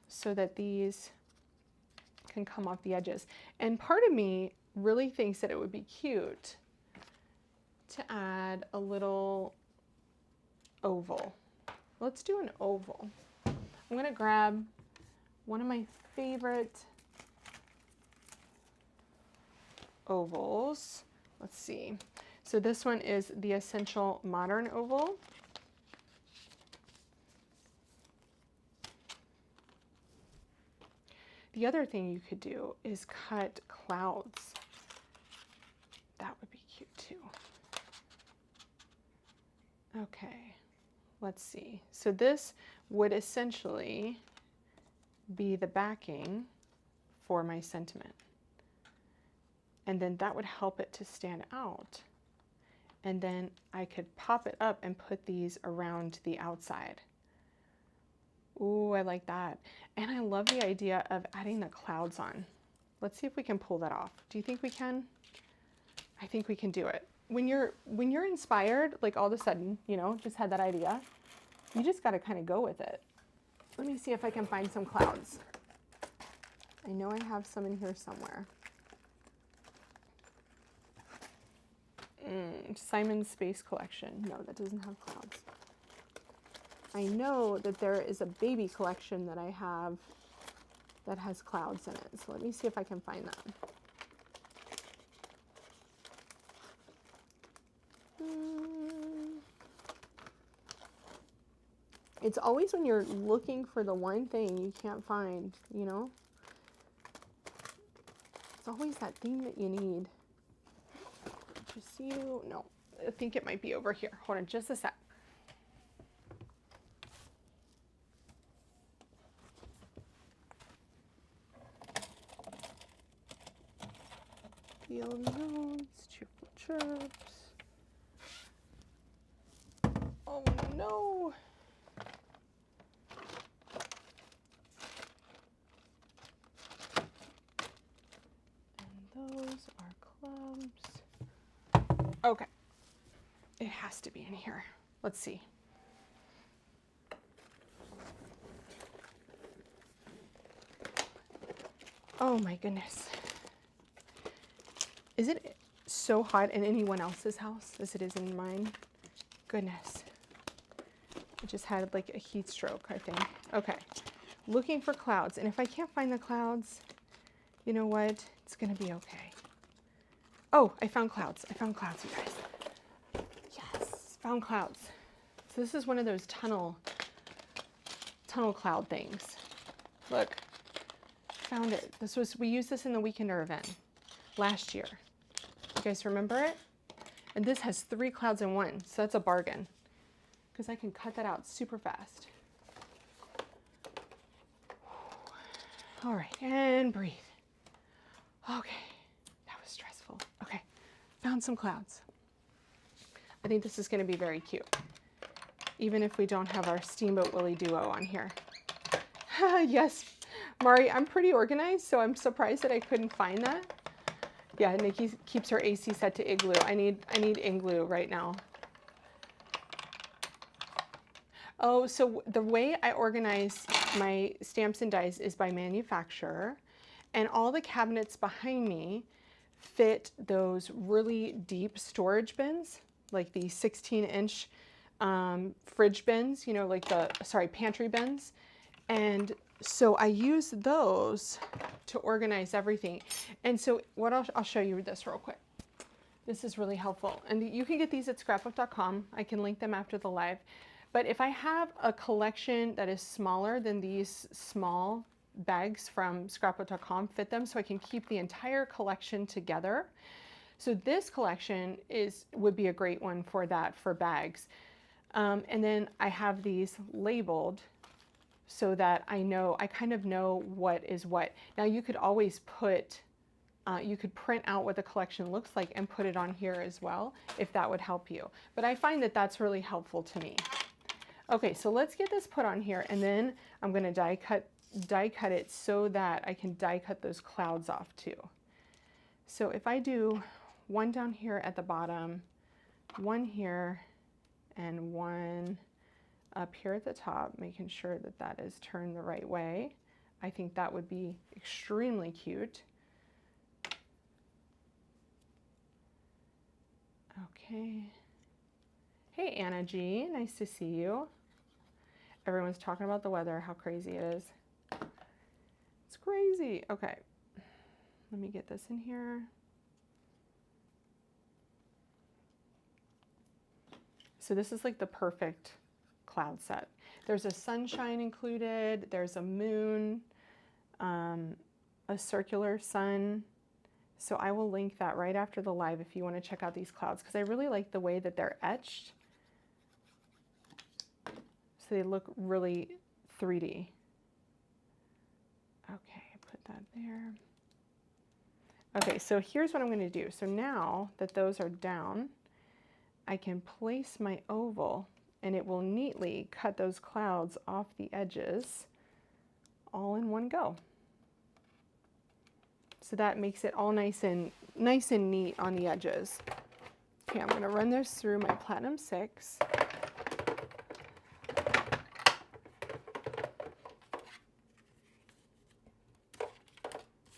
so that these can come off the edges. And part of me really thinks that it would be cute to add a little oval. Let's do an oval. I'm going to grab one of my favorite ovals. Let's see. So this one is the Essential Modern Oval. The other thing you could do is cut clouds. That would be cute too. Okay, let's see. So this would essentially be the backing for my sentiment. And then that would help it to stand out. And then I could pop it up and put these around the outside. Ooh, I like that. And I love the idea of adding the clouds on. Let's see if we can pull that off. Do you think we can? I think we can do it. When you're inspired, like all of a sudden, you know, just had that idea, you just got to kind of go with it. Let me see if I can find some clouds. I know I have some in here somewhere. Simon's Space Collection. No, that doesn't have clouds. I know that there is a baby collection that I have that has clouds in it. So let me see if I can find that. It's always when you're looking for the one thing you can't find, you know? It's always that thing that you need. Just you, no, I think it might be over here. Hold on just a sec. Field notes, cheerful chirps. Oh no. And those are clubs. Okay, it has to be in here. Let's see. Oh my goodness. Is it so hot in anyone else's house as it is in mine? Goodness. I just had like a heat stroke, I think. Okay, looking for clouds. And if I can't find the clouds, you know what? It's gonna be okay. Oh, I found clouds. I found clouds, you guys. Yes, found clouds. So this is one of those tunnel cloud things. Look, found it. We used this in the Weekender event last year. You guys remember it? And this has 3 clouds in one, so that's a bargain, because I can cut that out super fast. All right, and breathe. Okay. Okay, found some clouds. I think this is going to be very cute, even if we don't have our Steamboat Willie duo on here. Yes, Mari, I'm pretty organized, so I'm surprised that I couldn't find that. Yeah, Nikki keeps her AC set to igloo. I need igloo right now. Oh, so the way I organize my stamps and dies is by manufacturer, and all the cabinets behind me fit those really deep storage bins, like the 16-inch fridge bins, you know, like pantry bins. And so I use those to organize everything. And so what I'll show you this real quick. This is really helpful. And you can get these at scrapbook.com. I can link them after the live. But if I have a collection that is smaller than these small bags from scrapbook.com fit them, so I can keep the entire collection together. So this collection would be a great one for that, for bags. And then I have these labeled so that I kind of know what is what. Now you could always put You could print out what the collection looks like and put it on here as well, if that would help you. But I find that that's really helpful to me. Okay, so let's get this put on here, and then I'm going to die cut it so that I can die cut those clouds off too. So if I do one down here at the bottom, one here, and one up here at the top, making sure that that is turned the right way, I think that would be extremely cute. Okay. Hey, Anna G, nice to see you. Everyone's talking about the weather, how crazy it is. It's crazy. Okay, let me get this in here. So this is like the perfect cloud set. There's a sunshine included, there's a moon, a circular sun. So I will link that right after the live if you want to check out these clouds, because I really like the way that they're etched. So they look really 3D. Okay, put that there. Okay, so here's what I'm going to do. So now that those are down, I can place my oval and it will neatly cut those clouds off the edges all in one go. So that makes it all nice and neat on the edges. Okay, I'm going to run this through my Platinum 6.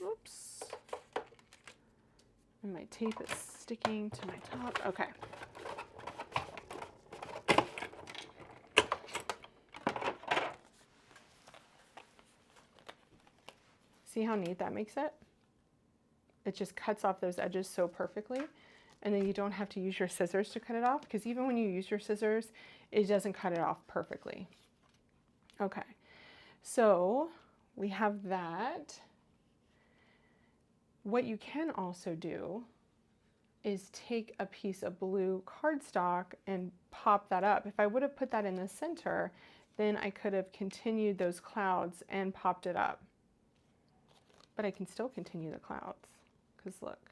Oops. And my tape is sticking to my top. Okay. See how neat that makes it? It just cuts off those edges so perfectly, and then you don't have to use your scissors to cut it off, because even when you use your scissors, it doesn't cut it off perfectly. Okay, so we have that. What you can also do is take a piece of blue cardstock and pop that up. If I would have put that in the center, then I could have continued those clouds and popped it up. But I can still continue the clouds. Because look,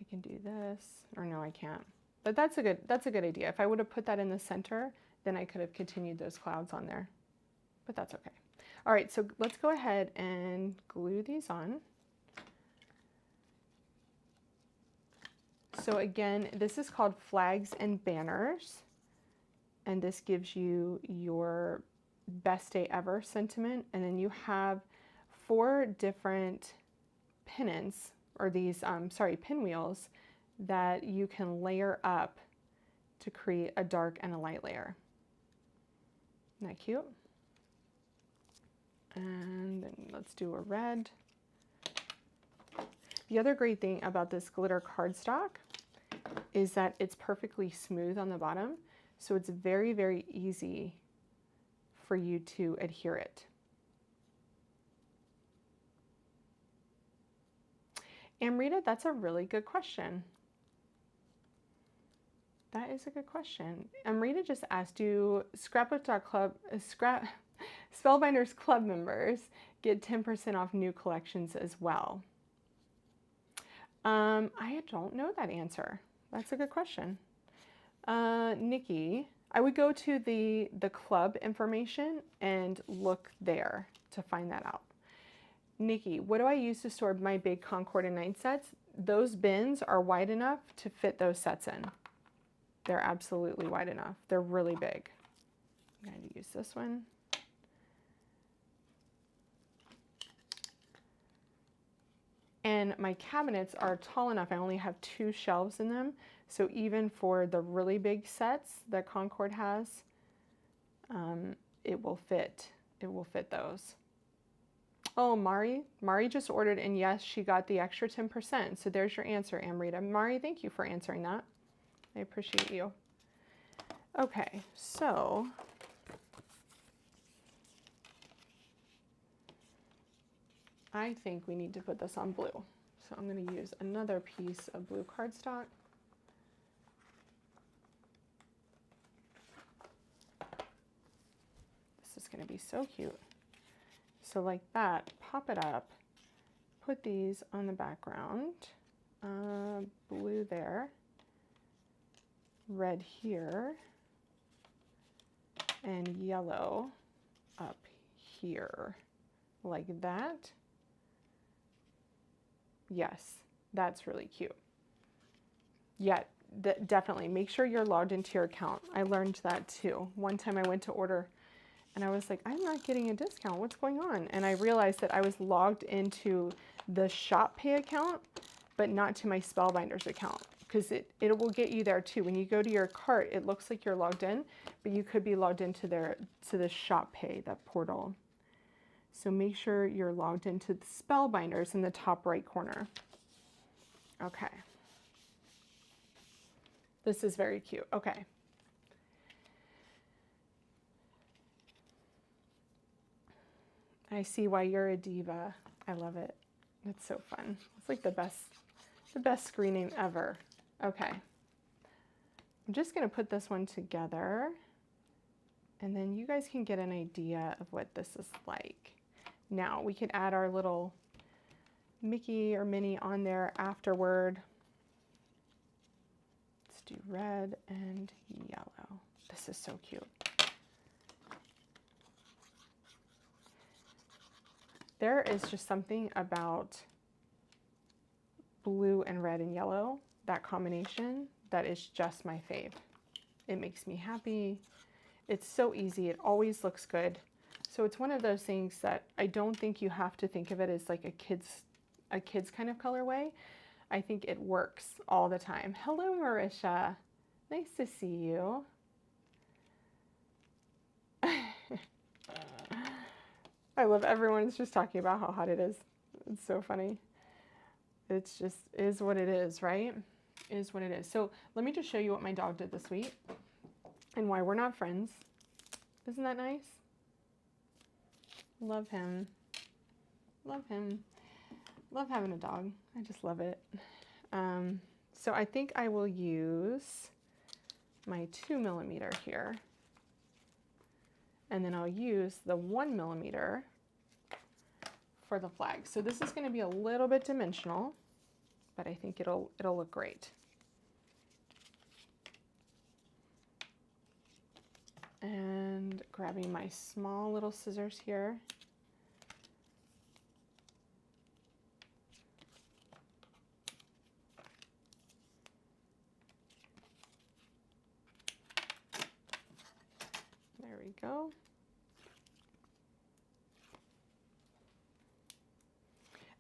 I can do this, or no, I can't. But that's a good idea. If I would have put that in the center, then I could have continued those clouds on there. But that's okay. All right, so let's go ahead and glue these on. So again, this is called Flags and Banners, and this gives you your best day ever sentiment, and then you have 4 different pennants, or these, pinwheels, that you can layer up to create a dark and a light layer. Isn't that cute? And then let's do a red. The other great thing about this glitter cardstock is that it's perfectly smooth on the bottom, so it's very, very easy for you to adhere it. Amrita, that's a really good question. That is a good question. Amrita just asked, do Scrapbook.club, Spellbinders Club members get 10% off new collections as well? I don't know that answer. That's a good question. Nikki, I would go to the club information and look there to find that out. Nikki, what do I use to store my big Concord and 9 sets? Those bins are wide enough to fit those sets in. They're absolutely wide enough. They're really big. I'm going to use this one. And my cabinets are tall enough. I only have 2 shelves in them. So even for the really big sets that Concord has, it will fit those. Oh, Mari just ordered, and yes, she got the extra 10%. So there's your answer, Amrita. Mari, thank you for answering that. I appreciate you. Okay, so I think we need to put this on blue. So I'm going to use another piece of blue cardstock. This is going to be so cute. So like that, pop it up, put these on the background. Blue there, red here, and yellow up here, like that. Yes, that's really cute. Yeah, definitely make sure you're logged into your account. I learned that too. One time I went to order and I was like, I'm not getting a discount. What's going on? And I realized that I was logged into the Shop Pay account, but not to my Spellbinders account, because it will get you there too. When you go to your cart, it looks like you're logged in, but you could be logged into to the Shop Pay, that portal. So make sure you're logged into the Spellbinders in the top right corner. Okay. This is very cute. Okay. I see why you're a diva. I love it. It's so fun. It's like the best screening ever. Okay. I'm just going to put this one together, and then you guys can get an idea of what this is like. Now we could add our little Mickey or Minnie on there afterward. Let's do red and yellow. This is so cute. There is just something about blue and red and yellow, that combination, that is just my fave. It makes me happy. It's so easy. It always looks good. So it's one of those things that I don't think you have to think of it as like a kid's kind of colorway. I think it works all the time. Hello, Marisha. Nice to see you. I love everyone's just talking about how hot it is. It's so funny. It's just is what it is, right? Is what it is. So let me just show you what my dog did this week and why we're not friends. Isn't that nice? Love him. Love him. Love having a dog. I just love it. So I think I will use my 2mm here. And then I'll use the 1mm for the flag. So this is going to be a little bit dimensional, but I think it'll look great. And grabbing my small little scissors here. There we go.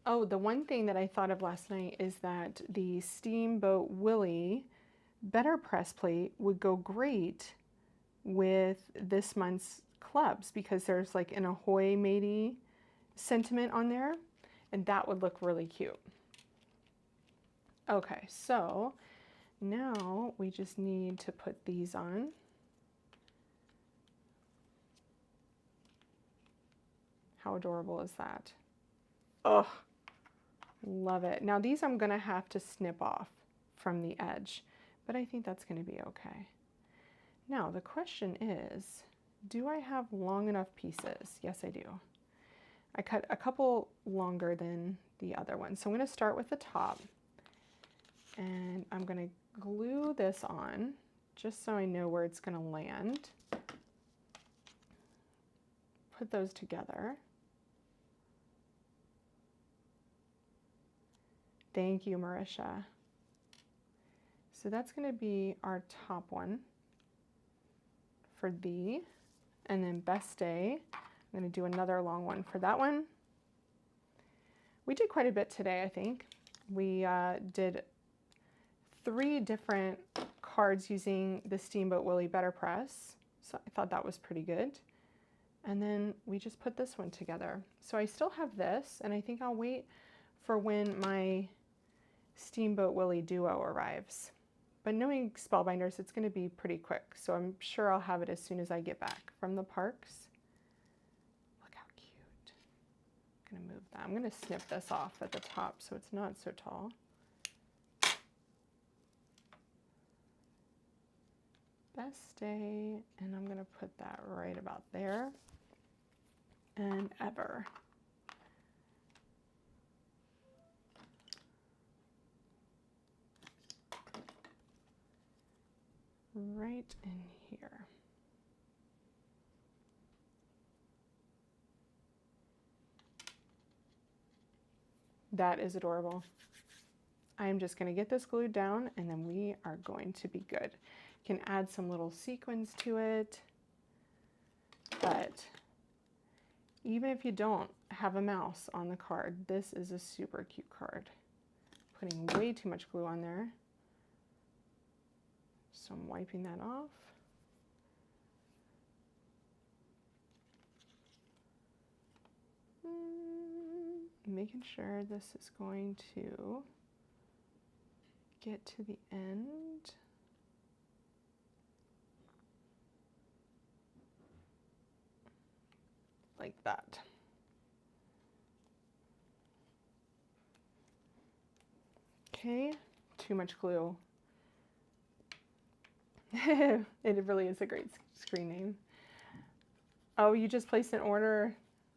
Oh, the one thing that I thought of last night is that the Steamboat Willie Letterpress plate would go great with this month's clubs, because there's like an ahoy matey sentiment on there, and that would look really cute. Okay, so now we just need to put these on. How adorable is that? Oh, love it. Now these I'm gonna have to snip off from the edge, but I think that's gonna be okay. Now the question is, do I have long enough pieces? Yes, I do. I cut a couple longer than the other one. So I'm gonna start with the top, and I'm gonna glue this on just so I know where it's gonna land. Put those together. Thank you, Marisha. So that's going to be our top one for the, and then Best Day. I'm going to do another long one for that one. We did quite a bit today, I think. We did 3 different cards using the Steamboat Willie Letterpress. So I thought that was pretty good. And then we just put this one together. So I still have this, and I think I'll wait for when my Steamboat Willie Duo arrives. But knowing Spellbinders, it's going to be pretty quick, so I'm sure I'll have it as soon as I get back from the parks. Look how cute. I'm going to move that. I'm going to snip this off at the top so it's not so tall. Best Day, and I'm going to put that right about there. And Ever. right in here. That is adorable. I'm just going to get this glued down and then we are going to be good. You can add some little sequins to it, but even if you don't have a mouse on the card, this is a super cute card. Putting way too much glue on there. So I'm wiping that off. Making sure this is going to get to the end. Like that. Okay, too much glue. It really is a great screen name. Oh, you just placed an order?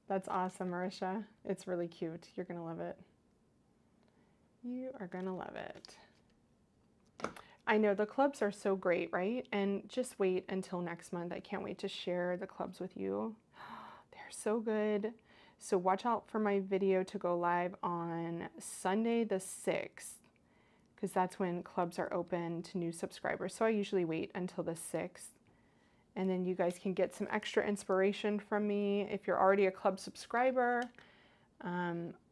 That's awesome, Marisha. It's really cute. You're gonna love it. You are gonna love it. I know the clubs are so great, right? And just wait until next month. I can't wait to share the clubs with you. They're so good. So watch out for my video to go live on Sunday the 6th, because that's when clubs are open to new subscribers. So I usually wait until the 6th. And then you guys can get some extra inspiration from me if you're already a club subscriber.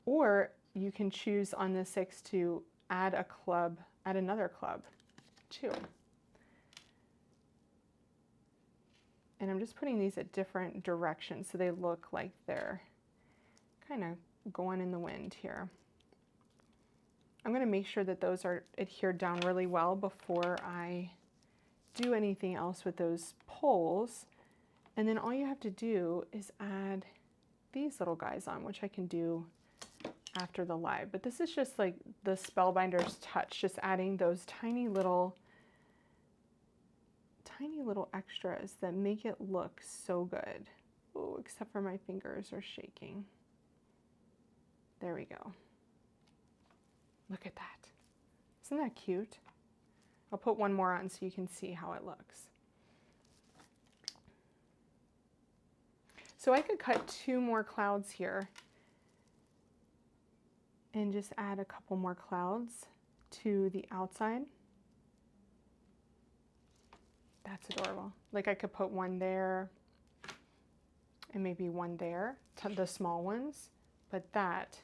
Or you can choose on the 6th to add a club, add another club too. And I'm just putting these at different directions so they look like they're kind of going in the wind here. I'm going to make sure that those are adhered down really well before I do anything else with those poles. And then all you have to do is add these little guys on, which I can do after the live. But this is just like the Spellbinders touch, just adding those tiny little extras that make it look so good. Oh, except for my fingers are shaking. There we go. Look at that. Isn't that cute? I'll put one more on so you can see how it looks. So I could cut 2 more clouds here and just add a couple more clouds to the outside. That's adorable. Like I could put one there and maybe one there, the small ones, but that's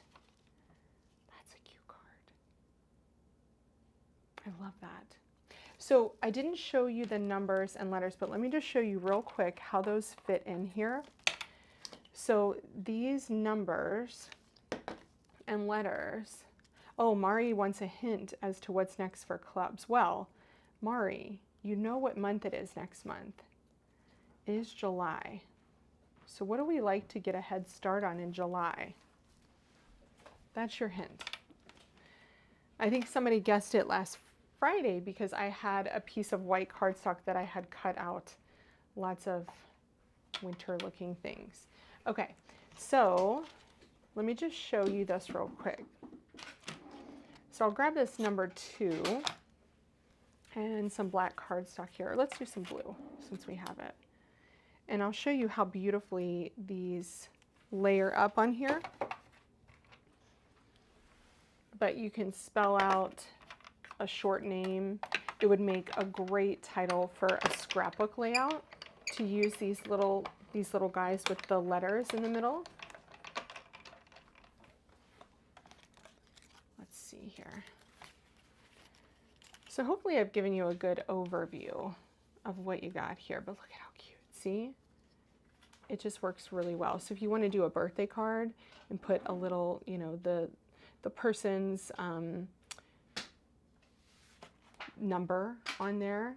a cute card. I love that. So I didn't show you the numbers and letters, but let me just show you real quick how those fit in here. So these numbers and letters. Oh, Mari wants a hint as to what's next for clubs. Well, Mari, you know what month it is next month. It is July. So what do we like to get a head start on in July? That's your hint. I think somebody guessed it last Friday because I had a piece of white cardstock that I had cut out lots of winter looking things. Okay, so let me just show you this real quick. So I'll grab this number 2 and some black cardstock here. Let's do some blue since we have it. And I'll show you how beautifully these layer up on here. But you can spell out a short name. It would make a great title for a scrapbook layout to use these little guys with the letters in the middle. Let's see here. So hopefully I've given you a good overview of what you got here, but look at how cute. See? It just works really well. So if you want to do a birthday card and put a little, you know, the person's number on there,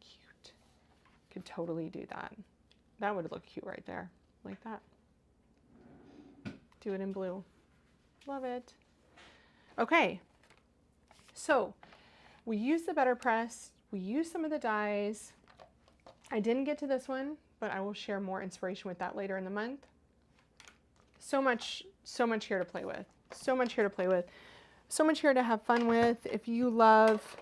cute. Could totally do that. That would look cute right there, like that. Do it in blue. Love it. Okay, so we used the Letterpress. We used some of the dies. I didn't get to this one, but I will share more inspiration with that later in the month. So much here to play with. So much here to play with. So much here to have fun with. If you love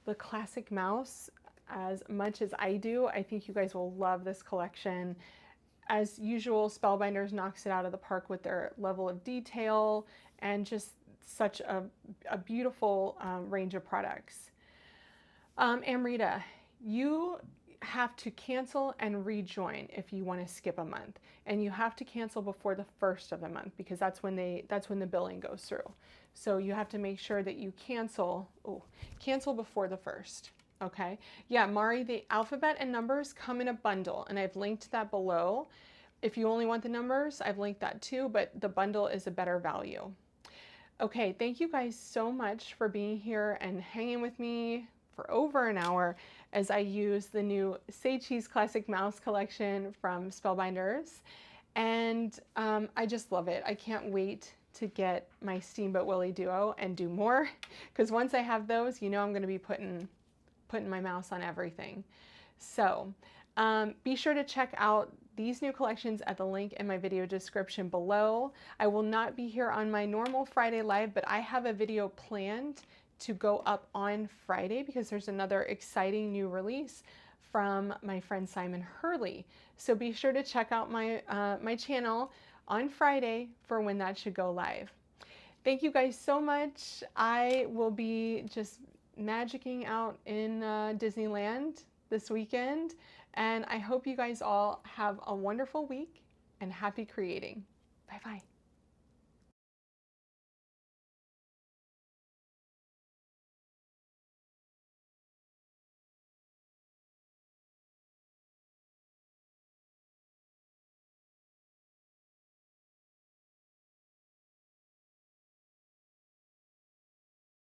the classic mouse, as much as I do. I think you guys will love this collection. As usual, Spellbinders knocks it out of the park with their level of detail and just such a beautiful range of products. Amrita, you have to cancel and rejoin if you want to skip a month, and you have to cancel before the 1st of the month because that's when the billing goes through. So you have to make sure that you cancel before the 1st. Okay. Yeah, Mari, the alphabet and numbers come in a bundle, and I've linked that below. If you only want the numbers, I've linked that too, but the bundle is a better value. Okay, thank you guys so much for being here and hanging with me for over an hour as I use the new Say Cheese Classic Mouse collection from Spellbinders. And I just love it. I can't wait to get my Steamboat Willie duo and do more, because once I have those, you know I'm going to be putting my mouse on everything. So be sure to check out these new collections at the link in my video description below. I will not be here on my normal Friday live, but I have a video planned to go up on Friday because there's another exciting new release from my friend Simon Hurley. So be sure to check out my, my channel on Friday for when that should go live. Thank you guys so much. I will be just magicking out in Disneyland this weekend, and I hope you guys all have a wonderful week and happy creating. Bye bye.